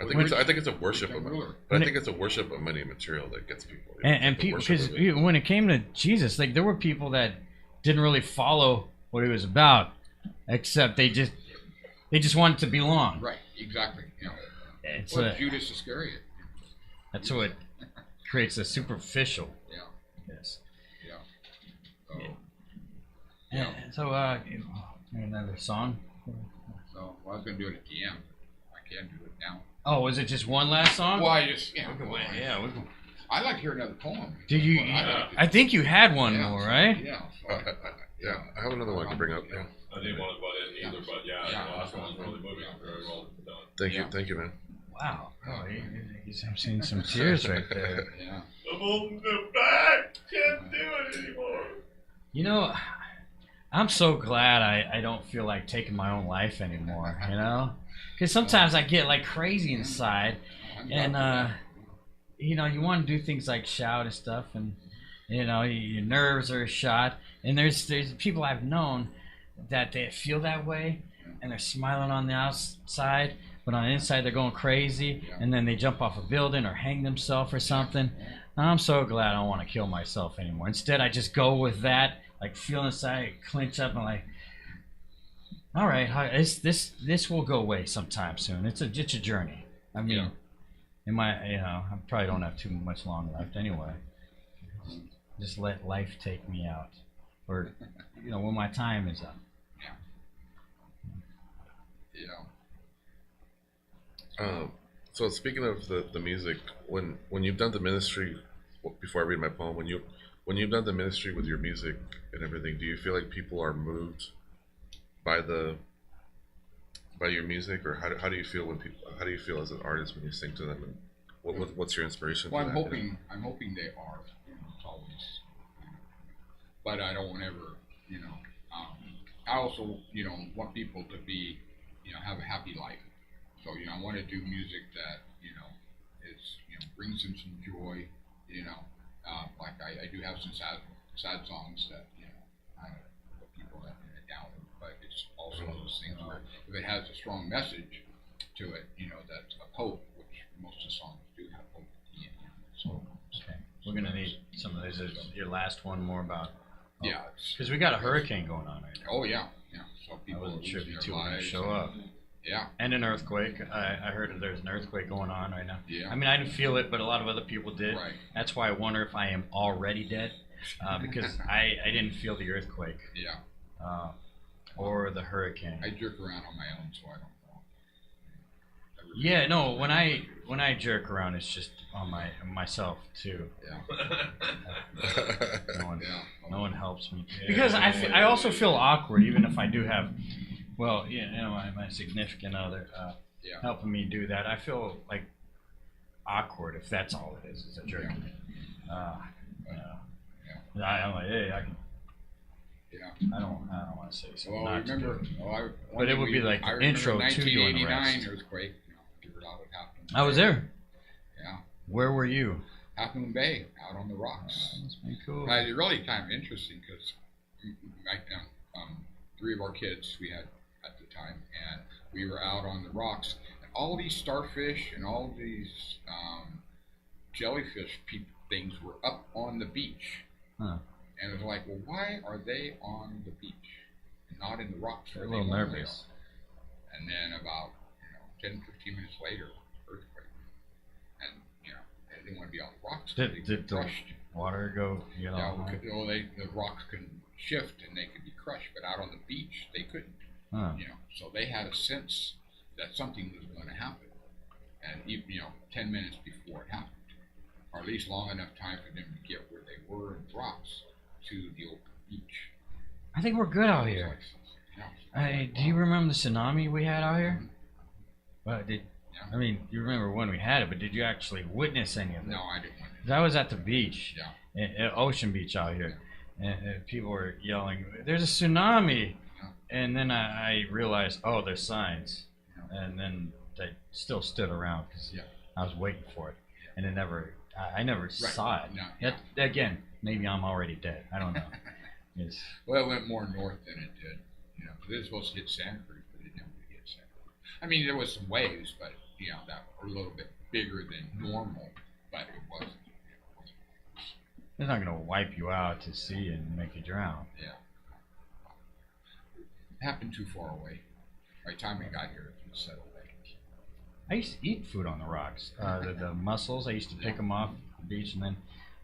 I think it's a worship of money. But I think it's a worship of money and material that gets people. And people, because when it came to Jesus, like there were people that didn't really follow what he was about, except they just wanted to belong. Right. Exactly. Yeah. It's Judas Iscariot. That's what creates a superficial. Yeah. Yes. Yeah. So, another song. So I was gonna do it at the end. I can't do it now. Oh, was it just one last song? Well, I just Yeah. I'd like to hear another poem. Did you? I think you had one Yeah, more, right? Yeah. Yeah, I have another one I can bring up. Yeah. I didn't want to butt in either, but Yeah. the last one was really moving very well done. Thank you, man. Wow. Oh, I'm seeing some tears right there. Yeah. I'm holding it back. Can't do it anymore. You know, I'm so glad I don't feel like taking my own life anymore. You know, because sometimes I get like crazy inside, and you know, you want to do things like shout and stuff, and you know, your nerves are shot. And there's people I've known that they feel that way, and they're smiling on the outside, but on the inside they're going crazy, and then they jump off a building or hang themselves or something. I'm so glad I don't want to kill myself anymore. Instead, I just go with that, like feel inside, clench up, and like, all right, this will go away sometime soon. It's a journey. I mean, you know, I probably don't have too much long left anyway. Just let life take me out, or you know, when my time is up. Yeah. So speaking of the music, when you've done the ministry, before I read my poem, when you've done the ministry with your music and everything, do you feel like people are moved by your music, or how do you feel how do you feel as an artist when you sing to them, and what's your inspiration? Well, for I'm that? hoping they are. You know, it's always, but I don't ever, you know. I also, you know, want people to be, you know, have a happy life. So, you know, I want to do music that, you know, brings them some joy. You know, like I do have some sad songs that, you know, kind of put people in a downer. But it's also those things where if it has a strong message to it, you know, that's a hope, which most of the songs do have hope at the end. So, Okay, we're gonna need some of these. Your last one more about. yeah. Because we got a hurricane going on right now. Oh yeah. So I people wasn't sure if you losing two their were gonna lives show and- up. Yeah. And an earthquake. I heard that there's an earthquake going on right now. Yeah. I mean, I didn't feel it, but a lot of other people did. Right. That's why I wonder if I am already dead, because I didn't feel the earthquake Yeah. or the hurricane. I jerk around on my own, so I don't know. Yeah, no. When I jerk around, it's just on myself too. Yeah. No one helps me because I also feel awkward even if I do have, well, you know, my significant other helping me do that. I feel like awkward if that's all it is a jerking. I'm like, hey, I can. Yeah. I don't want to say something. Well, not to remember, do. But it would be like the intro to doing the 1989 rest. earthquake. You know, figured out what happened. I was there. Yeah. Where were you? Half Moon Bay, out on the rocks. That's pretty cool. It's really kind of interesting because three of our kids we had at the time, and we were out on the rocks, and all these starfish and all these jellyfish things were up on the beach. Huh. And it was like, well, why are they on the beach and not in the rocks? They're a little nervous. And then about 10, 15 minutes later, earthquake. And they didn't want to be on the rocks. Did they the crushed. water go? You know, The rocks can shift and they could be crushed, but out on the beach they couldn't. huh. So they had a sense that something was going to happen, and 10 minutes before it happened, or at least long enough time for them to get where they were in the rocks to the open beach. I think we're good out here. Do you remember the tsunami we had out here? Well, I mean, you remember when we had it, but did you actually witness any of it? No, I didn't. 'Cause I was at the beach, Yeah. at Ocean Beach out here, and people were yelling, "There's a tsunami!" And then I realized, oh, there's signs, and then they still stood around because I was waiting for it, and it never. I never saw it. No, Again, maybe I'm already dead. I don't know. Well, it went more north than it did. It was supposed to hit Santa Cruz, but it never hit Santa Cruz. I mean, there was some waves, but that were a little bit bigger than normal, but it wasn't. It's not going to wipe you out to sea and make you drown. Yeah. It happened too far away. By the time we got here, it was settled. I used to eat food on the rocks. The mussels, I used to pick them off the beach, and then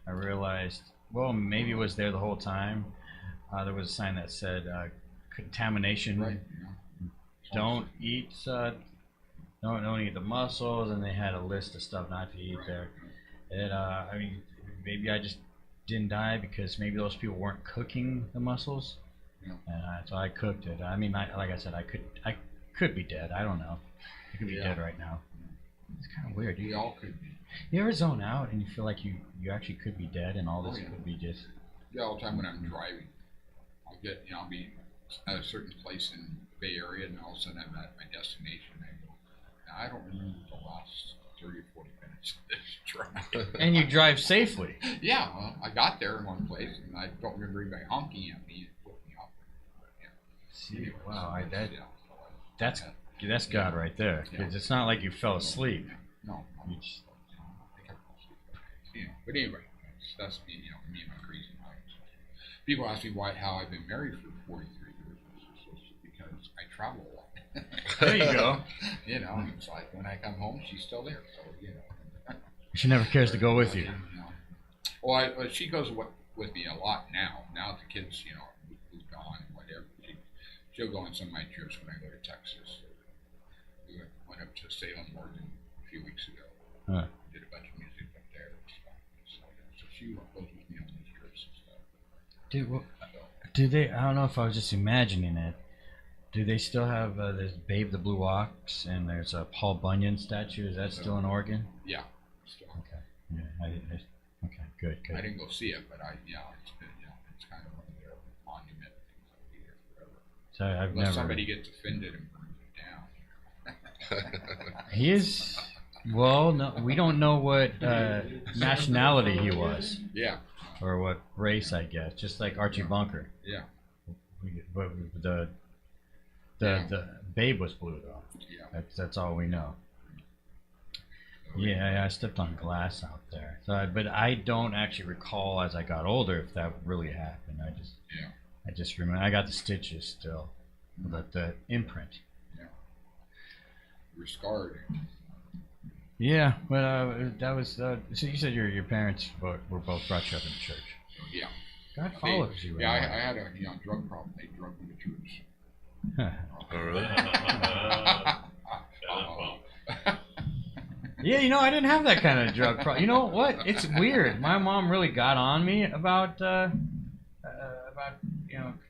I realized, well, maybe it was there the whole time. There was a sign that said contamination. Right. don't eat don't eat the mussels, and they had a list of stuff not to eat there. And I mean, maybe I just didn't die because maybe those people weren't cooking the mussels, Yeah. and so I cooked it. I mean, like I said, I could be dead. I don't know. I could be dead right now. It's kind of weird. We all could be. You ever zone out and you feel like you actually could be dead, and all this could be just. Yeah, all the time when I'm driving, I'll be at a certain place in the Bay Area, and all of a sudden I'm at my destination. And I go, I don't remember the last 30 or 40 minutes of this drive. And you drive safely. Yeah, well, I got there in one place, and I don't remember anybody honking at me and put me off. But, yeah. See, Anyways, wow, so that's God right there. 'Cause it's not like you fell asleep. No, You just- I think I fell asleep. But anyway, that's me, me and my crazy mind. People ask me how I've been married for 43 years. It's because I travel a lot. There you go. It's like when I come home, she's still there. So, She never cares to go with you. Well, she goes with me a lot now. Now that the kids, moved on and whatever. She'll go on some of my trips when I go to Texas. We went up to Salem, Oregon a few weeks ago. Huh. Did a bunch of music up there and stuff. So she goes with me on these trips and stuff. Dude, do they? I don't know if I was just imagining it. Do they still have this Babe the Blue Ox, and there's a Paul Bunyan statue? Is that still in Oregon? Yeah. Still. Okay. Yeah. Okay. Good. I didn't go see it, but it's been, it's kind of one of their monument things that'll be there forever. So I've Unless never. somebody gets offended and burns it down. He is. Well, no, we don't know what nationality he was, Yeah. or what race, I guess. Just like Archie Bunker. Yeah. But the Babe was blue though. Yeah. That's all we know. Yeah, I stepped on glass out there. But I don't actually recall as I got older if that really happened. I just remember I got the stitches still, the imprint. Yeah. We're scarred. Yeah, but that was. So you said your parents were both brought you up in the church. Yeah. God follows you. Yeah, I had a drug problem. They drugged me to church. Oh, really? Yeah, I didn't have that kind of drug problem. You know what? It's weird. My mom really got on me about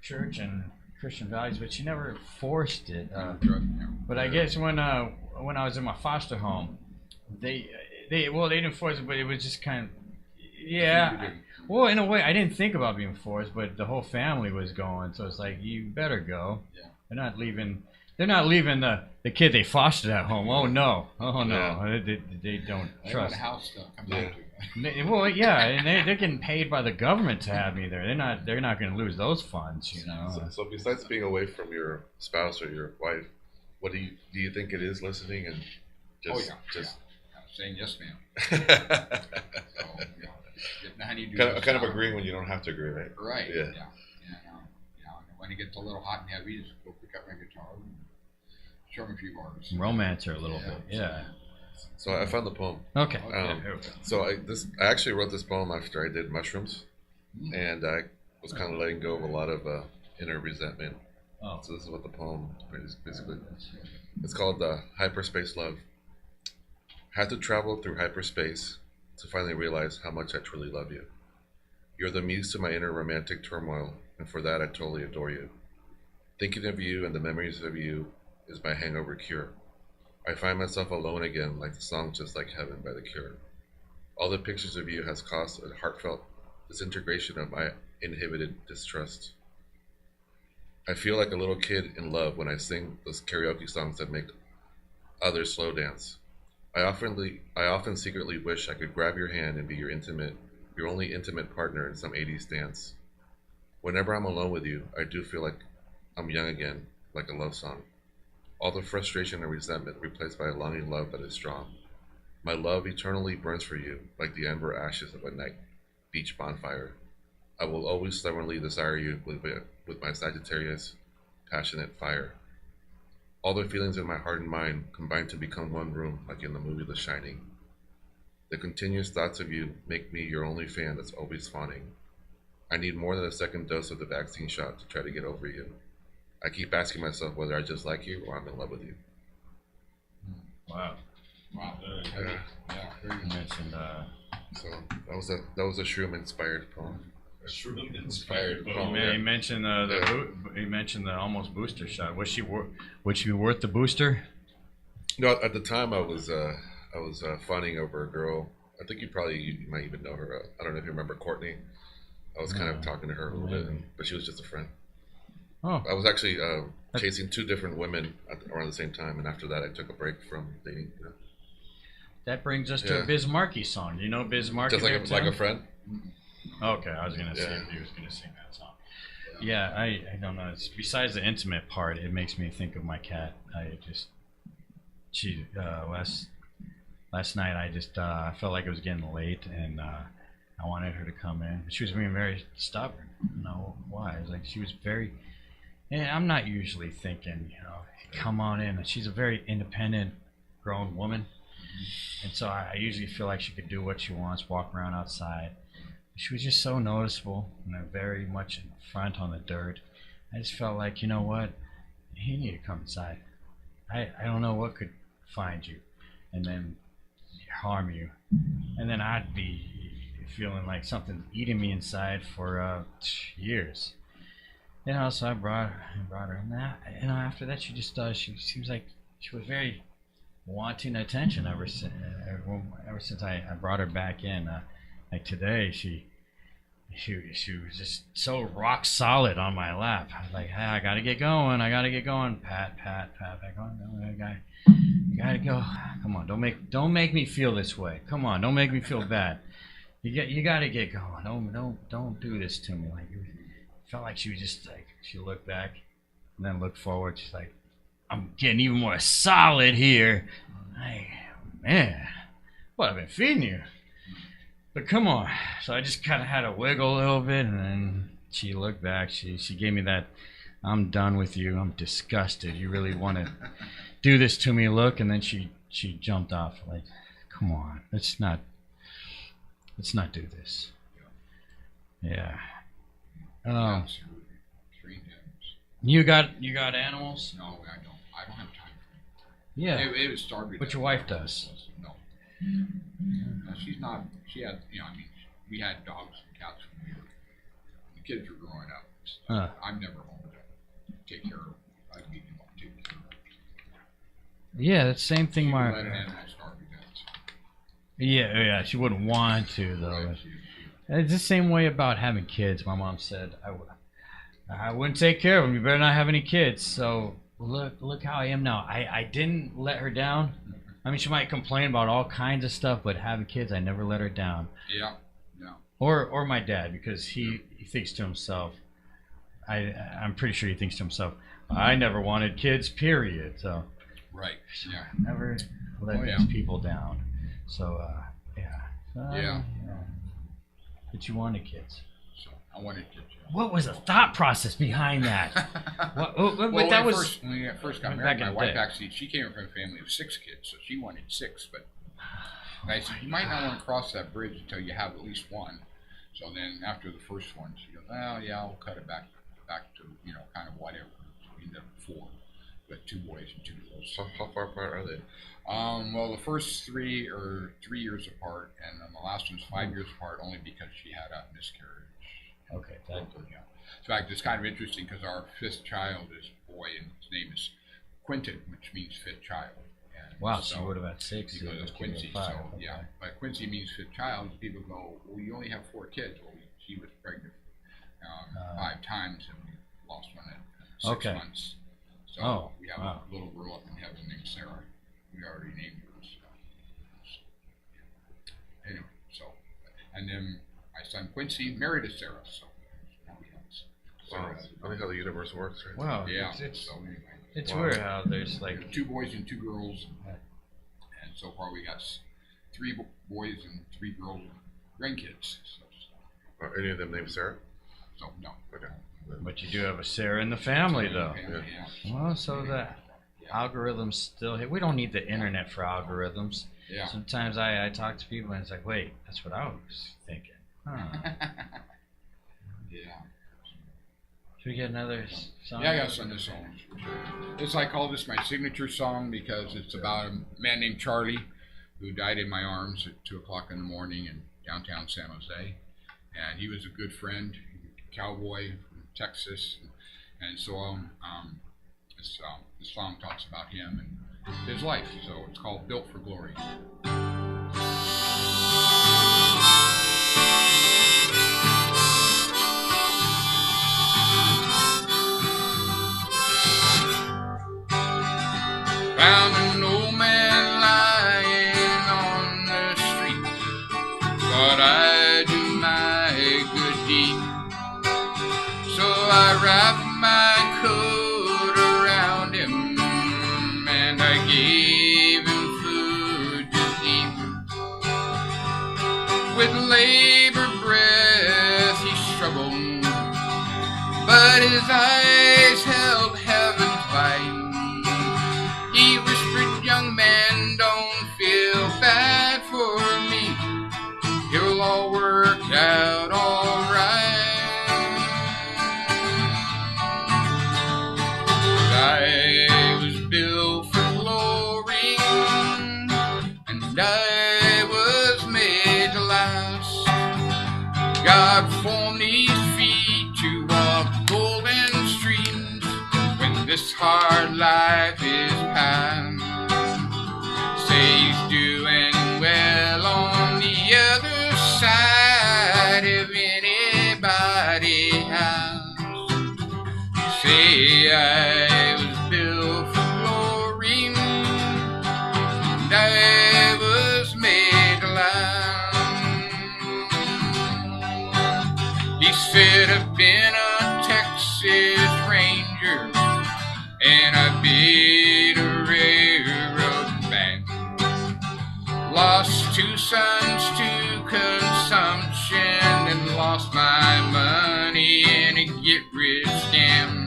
church and Christian values, but she never forced it. But I guess when I was in my foster home, they didn't force it, but it was just kind of Well, in a way, I didn't think about being forced, but the whole family was going, so it's like you better go. Yeah. They're not leaving the kid they fostered at home. Oh no. They don't trust. The house stuff comes out to Well, yeah, and they're getting paid by the government to have me there. They're not going to lose those funds, So besides being away from your spouse or your wife, what do you think it is listening and just saying yes, ma'am. So, getting the honeydew. Kind of agreeing when you don't have to agree, right? Right. Yeah. When it gets a little hot and heavy, just go pick up my guitar and show me a few bars. Romance her a little bit, yeah. So I found the poem. Okay. So I actually wrote this poem after I did mushrooms, and I was kind of letting go of a lot of inner resentment. Oh. So this is what the poem basically. It's called Hyperspace Love. Had to travel through hyperspace to finally realize how much I truly love you. You're the muse to my inner romantic turmoil, and for that I totally adore you. Thinking of you and the memories of you is my hangover cure. I find myself alone again, like the song Just Like Heaven by The Cure. All the pictures of you has caused a heartfelt disintegration of my inhibited distrust. I feel like a little kid in love when I sing those karaoke songs that make others slow dance. I often secretly wish I could grab your hand and be your only intimate partner in some 80s dance. Whenever I'm alone with you, I do feel like I'm young again, like a love song. All the frustration and resentment replaced by a longing love that is strong. My love eternally burns for you, like the amber ashes of a night beach bonfire. I will always stubbornly desire you with my Sagittarius passionate fire. All the feelings in my heart and mind combine to become one room, like in the movie The Shining. The continuous thoughts of you make me your only fan that's always fawning. I need more than a second dose of the vaccine shot to try to get over you. I keep asking myself whether I just like you or I'm in love with you. Wow. Wow. Yeah. Yeah. Very You nice. mentioned So that was a Shroom inspired poem. Shroom Inspired inspired. poem. he mentioned he mentioned the almost booster shot. Was she worth the booster? No, at the time I was fawning over a girl. I think you might even know her. I don't know if you remember Courtney. I was kind of talking to her a little bit, but she was just a friend. Oh, I was actually chasing 2 different women around the same time, and after that, I took a break from dating. You know. that brings us to a Biz Markie song. You know Biz Markie? Just like a friend. Okay, I was gonna see if he was gonna sing that song. Yeah, I don't know. It's, besides the intimate part, it makes me think of my cat. Last night I just I felt like it was getting late and I wanted her to come in. She was being very stubborn. I don't know why. It was like she was very. And I'm not usually thinking, come on in. She's a very independent, grown woman, and so I usually feel like she could do what she wants, walk around outside. She was just so noticeable and very much in front on the dirt. I just felt like, you know what, you need to come inside. I don't know what could find you and then harm you, and then I'd be feeling like something's eating me inside for years. So I brought her, and after that, she just she seems like she was very wanting attention ever since I brought her back in. Like today, she was just so rock solid on my lap. I was like, hey, I gotta get going. Pat, back on. Guy, you gotta go. Come on, don't make me feel this way. Come on, don't make me feel bad. You gotta get going. Don't do this to me. Like, it felt like she was just like, she looked back and then looked forward. She's like, I'm getting even more solid here. Hey, man, what, I've been feeding you. But come on. So I just kind of had to wiggle a little bit, and then she looked back. She gave me that, I'm done with you. I'm disgusted. You really want to do this to me look? And then she jumped off. Like, come on. Let's not do this. Yeah. Absolutely. 3 animals. You got animals? No, I don't. I don't have time for it. Yeah. It was started. But your wife does. No. No, she's not. She had, we had dogs and cats when the kids were growing up. So I'm never home to take care of them. I need them up too. Yeah, that's the same thing. She let an animal starve to death. Yeah, she wouldn't want to though. Right, It's the same way about having kids. My mom said I wouldn't take care of them. You better not have any kids. So look how I am now. I didn't let her down. I mean, she might complain about all kinds of stuff, but having kids, I never let her down. Yeah. Or my dad, because he thinks to himself, I'm pretty sure he thinks to himself, I never wanted kids, period. So Right. Yeah. never let these people down. So Yeah. But you wanted kids. So I wanted to. What was the thought process behind that? Well, when that I was when I first got back married, in my the wife day. actually, she came from a family of 6 kids, so she wanted 6. But I said, you might not want to cross that bridge until you have at least 1. So then after the first one, she goes, well, yeah, I'll cut it back to, kind of whatever. So we ended up with 4, but 2 boys and 2 girls. How far apart are they? Well, the first 3 are 3 years apart, and then the last one's 5 years apart, only because she had a miscarriage. okay. Yeah. In fact, it's kind of interesting because our 5th child is a boy, and his name is Quentin, which means 5th child. And Wow, so you would have had 6. because it's Quincy, so yeah. But Quincy means 5th child. People go, well, you only have 4 kids. Well, she was pregnant 5 times, and we lost one at 6 months. So we have a little girl up in heaven named Sarah. We already named her. Anyway, and then my son Quincy married a Sarah. So now we have Wow, Sarah. I think how the universe works, right? Wow. Yeah. It's So anyway. it's Wow. weird how there's Like like 2 boys and 2 girls, and so far we got 3 boys and 3 girls, grandkids. Are any of them named Sarah? So no. Okay. but you do have a Sarah in the family though. Yeah. Well, so the algorithms still hit. We don't need the internet for algorithms. Yeah. Sometimes I talk to people and it's like, wait, that's what I was thinking. Huh. Yeah. Should we get another song? Yeah, I got some of this song. This I call this my signature song because it's about a man named Charlie who died in my arms at 2 o'clock in the morning in downtown San Jose. And he was a good friend, cowboy from Texas, and so this song talks about him and his life. So it's called "Built for Glory." Found an old man lying on the street. Thought I'd do my good deed. So I wrapped my coat around him and I gave him food to eat. With labored breath he struggled, but his eyes held heaven's light. He whispered, "Young man, don't feel bad for me. It'll all work out all right." I was built for glory, and I was made to last. God formed these feet to walk golden streams when this hard life is past. Say he's doing well on the other side if anybody has. Say I was built for glory, and I was made to last. He said I've been a Texas Ranger, and I beat a railroad bank. Lost 2 sons to consumption and lost my money in a get-rich scam.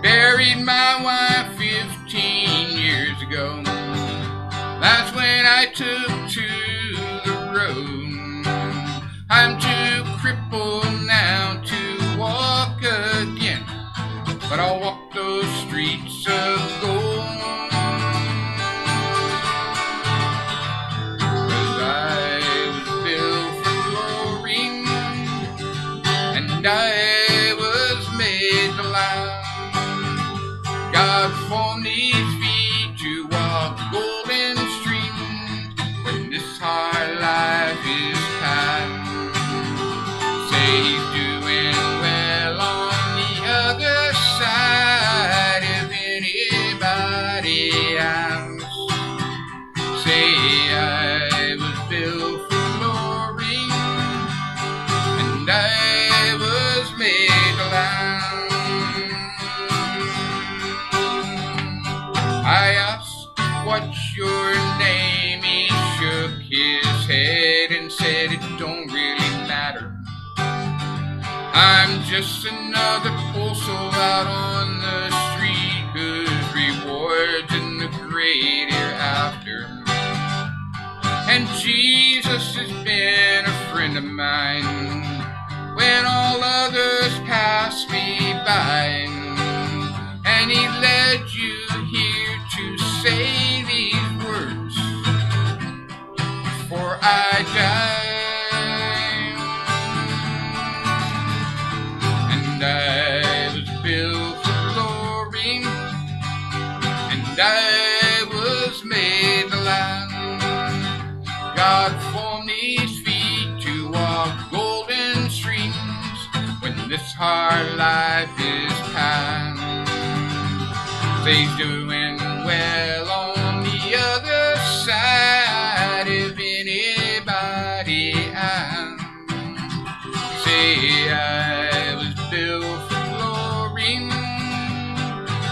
Buried my wife 15 years ago. That's when I took to the road. I'm too crippled now to walk again, but I'll walk those streets of gold. 'Cause I was built for glory, and I was made to last. God formed these feet to walk golden streams when this hard life is past. Say he's doing well on the other side if anybody else. Say I was built for glory, and I was made to last. I asked, "What's your name?" He shook his head and said, "It don't really matter. I'm just another poor soul out on the street, 'cause rewards in the great hereafter. And Jesus has been a friend of mine when all others passed me by. And he led you here to say these words before I die. And I was built for glory, and I was made to last. God formed these feet to walk golden streams when this hard life is past. Say he's doing well on the other side if anybody asks. Say I was built for glory,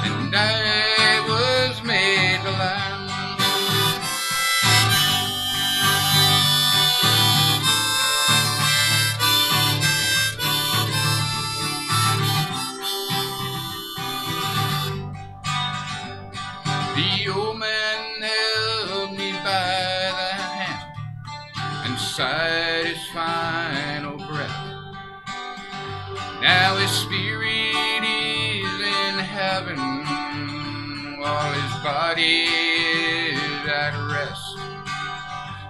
and I was made to last. The old man held me by the hand and sighed his final breath. Now his spirit is in heaven while his body is at rest.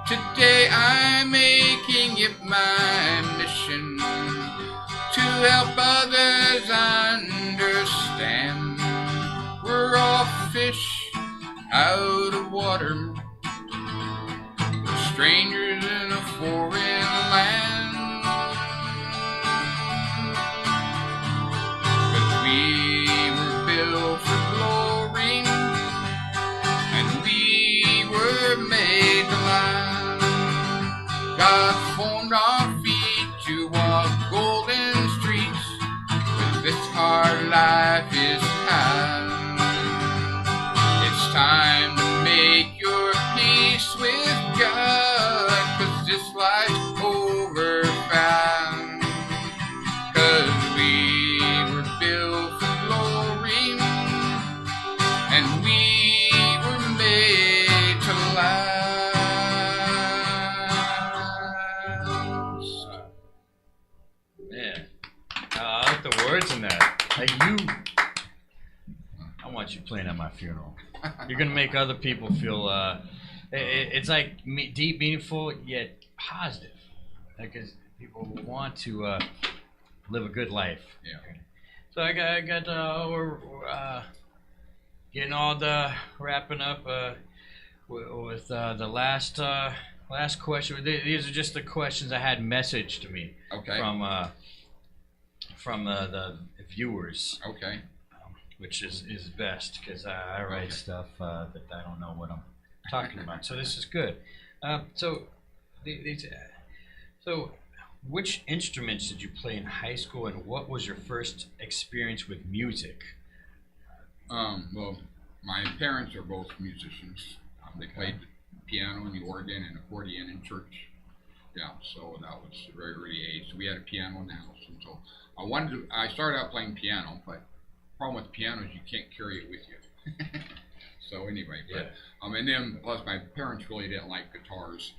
Today I'm making it my mission to help others understand. We're all fish out of water, we're strangers in a foreign land. 'Cause we were built for glory, and we were made to line. God formed our feet to walk golden streets, but this hard life is kind. It's time to make your peace with God, 'cause this life's over fast. 'Cause we were built for glory, and we were made to last. Yeah. I like the words in that. Like you, I want you playing at my funeral. You're gonna make other people feel. It's like deep, meaningful, yet positive. Because people want to live a good life. Yeah. So I got we're getting all the wrapping up with the last question. These are just the questions I had messaged to me Okay. from the viewers, Okay. which is best because I write stuff that I don't know what I'm talking about. So this is good. So which instruments did you play in high school, and what was your first experience with music? Well, my parents are both musicians. They played the piano and the organ and accordion in church. Yeah, so that was a very early age. So we had a piano in the house, and so I started out playing piano, but the problem with the piano is you can't carry it with you. So anyway, but and then plus my parents really didn't like guitars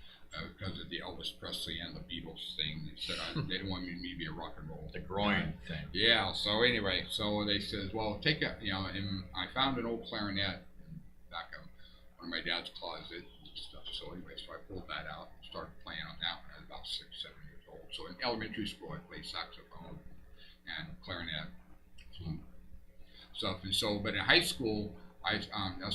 because of the Elvis Presley and the Beatles thing. They said they didn't want me to be a rock and roll. The groin thing. Yeah. So anyway, so they said, well, take a and I found an old clarinet back in one of my dad's closet and stuff. So anyway, so I pulled that out and started playing on that when I was about 6, 7 years old. So in elementary school, I played saxophone and clarinet, flute, stuff. And so, but in high school, that's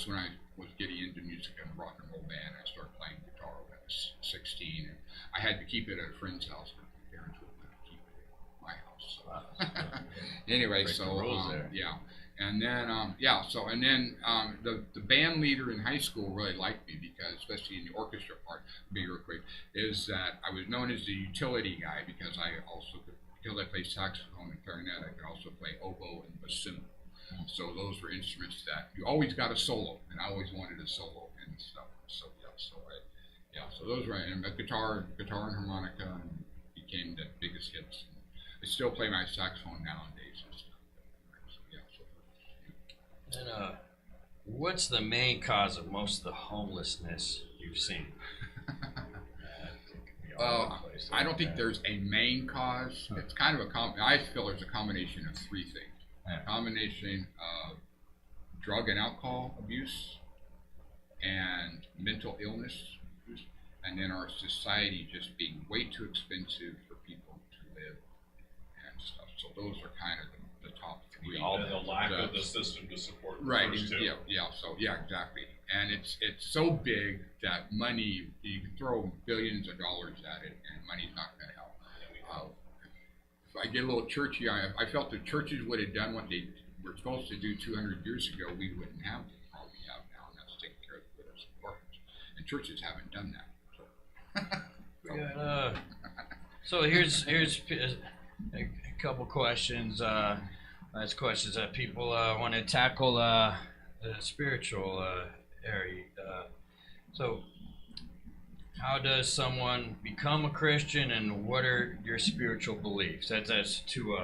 when I was getting into music and rock and roll band. I started playing guitar when I was 16, and I had to keep it at a friend's house because my parents wouldn't let me keep it at my house. So. Anyway, Break so the rules there. yeah, and then the band leader in high school really liked me because, especially in the orchestra part, be real quick, is that I was known as the utility guy because I played saxophone and clarinet. I could also play oboe and bassoon. So those were instruments that you always got a solo, and I always wanted a solo and stuff. So so those were, and guitar and harmonica became the biggest hits. I still play my saxophone nowadays and stuff. So, And what's the main cause of most of the homelessness you've seen? I don't think there's a main cause. It's kind of I feel there's a combination of three things. A combination of drug and alcohol abuse and mental illness abuse, and then our society just being way too expensive for people to live and stuff. So those are kind of the top three. And the lack of the system to support the Right. first two. Yeah, exactly. And it's so big that money, you can throw billions of dollars at it, and money's not going to help. If I get a little churchy, I felt the churches would have done what they were supposed to do 200 years ago. We wouldn't have the problem we have now, and that's taking care of the widows and orphans. And churches haven't done that. So here's a couple questions. Last questions that people want to tackle the spiritual area. So, how does someone become a Christian, and what are your spiritual beliefs? That's two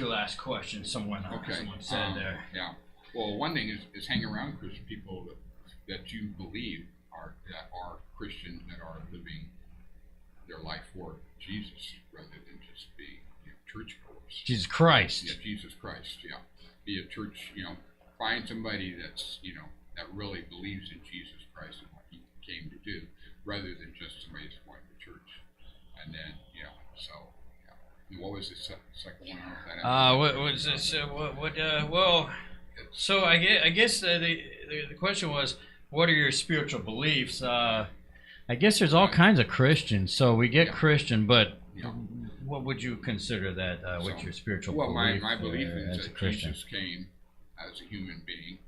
last questions. Someone said there. Yeah. Well, one thing is hang around Christian people that you believe are Christians that are living their life for Jesus rather than just being churchgoers. Jesus Christ. Yeah, Jesus Christ. Yeah, be a church. Find somebody that's that really believes in Jesus Christ and what He came to do, rather than just somebody that's going to church. And then so yeah. And what was the second one? What was this? Well, so I guess the question was, what are your spiritual beliefs? I guess there's all kinds of Christians. So we get Christian, but what would you consider that? What's your spiritual belief? My belief is as a that Christian? Jesus came as a human being,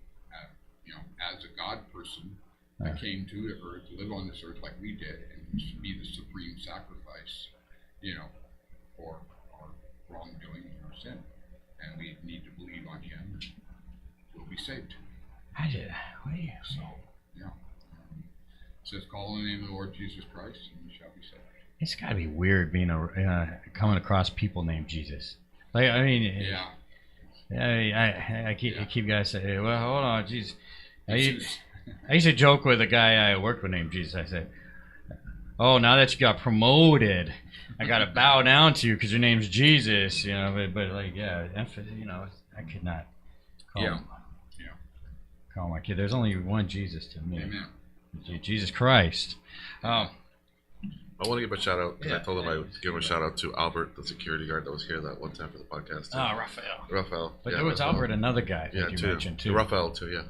as a God person, that came to the earth, to live on this earth like we did, and to be the supreme sacrifice, for our wrongdoing and our sin. And we need to believe on Him, and we'll be saved. I did. So, it says, call on the name of the Lord Jesus Christ, and you shall be saved. It's got to be weird being coming across people named Jesus. Like, I mean, I keep guys saying, well, hold on, Jesus. I used to joke with a guy I worked with named Jesus. I said, oh, now that you got promoted, I got to bow down to you because your name's Jesus. But like, I could not call my kid. There's only one Jesus to me. Amen. Jesus Christ. I want to give a shout out, because I told him I would give him a shout out to Albert, the security guard that was here that one time for the podcast. Raphael. But there was Albert, another guy that you mentioned too. Raphael too, yeah.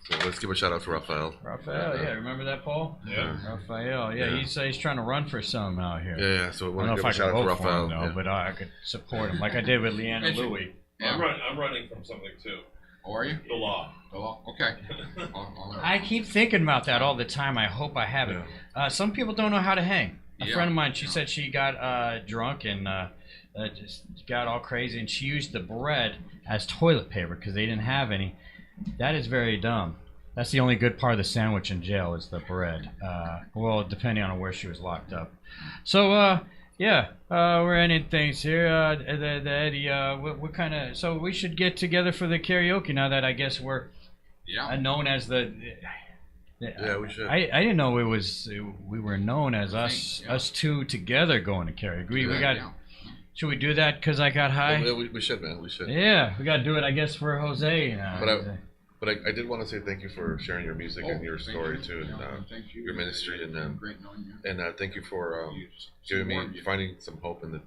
So let's give a shout out to Raphael. Remember that, Paul? Yeah. Raphael, he's trying to run for some out here. Yeah, so we I don't want know to if give I a can shout out vote to for him, Raphael. though, but I could support him, like I did with Leanna Louie. Yeah. I'm running from something too. Oh, are you? The law. The law? Okay. I keep thinking about that all the time. I hope I have it. Some people don't know how to hang. A friend of mine, she said she got drunk and just got all crazy, and she used the bread as toilet paper because they didn't have any. That is very dumb. That's the only good part of the sandwich in jail is the bread. Well, depending on where she was locked up. So, we're ending things here. Eddie, what kind of... So we should get together for the karaoke now that I guess we're known as the... Yeah, we should. I didn't know we were known as us two together going to karaoke. We got... Should we do that because I got high? Oh, we should, man. We should. Yeah, we got to do it, I guess, for Jose. But I did want to say thank you for sharing your music and your story too, and your ministry, and thank you for giving me finding some hope too.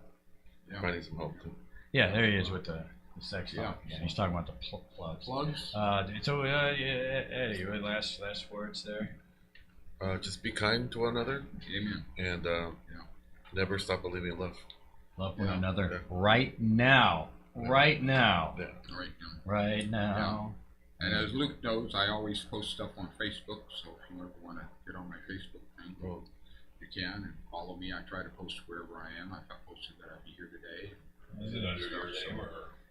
Yeah, there he is with the sex talk. Yeah, he's talking about the plugs. Eddie, your last words there. Just be kind to one another. Amen. And never stop believing in love. Love one another right now. Right now. Yeah. Right now. And as Luke knows, I always post stuff on Facebook, so if you ever want to get on my Facebook thing, you can, and follow me. I try to post wherever I am. I posted that I'd be here today. Is it under your name or?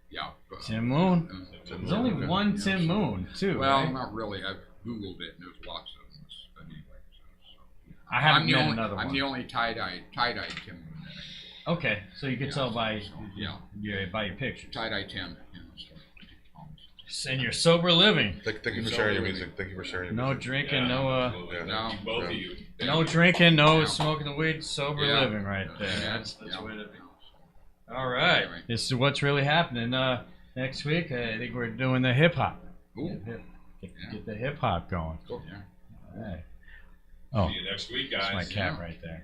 Yeah. Tim Moon? There's only one Tim Moon, too. Well, right? not really. I've Googled it, and there's lots of them. But anyway, I haven't met another one. I'm the only tie-dyed Tim Moon that I know. Okay, so you can tell by by your picture. Tie-dye Tim. And your sober living. Thank you for sharing your music. Thank you for sharing your music. No drinking, Both of you. no drinking, no smoking the weed, sober living right there. That's the way to be. All right. Anyway. This is what's really happening. Next week, I think we're doing the hip hop. Get the hip hop going. Cool. All right. Oh, See you next week, guys. that's my cat right there.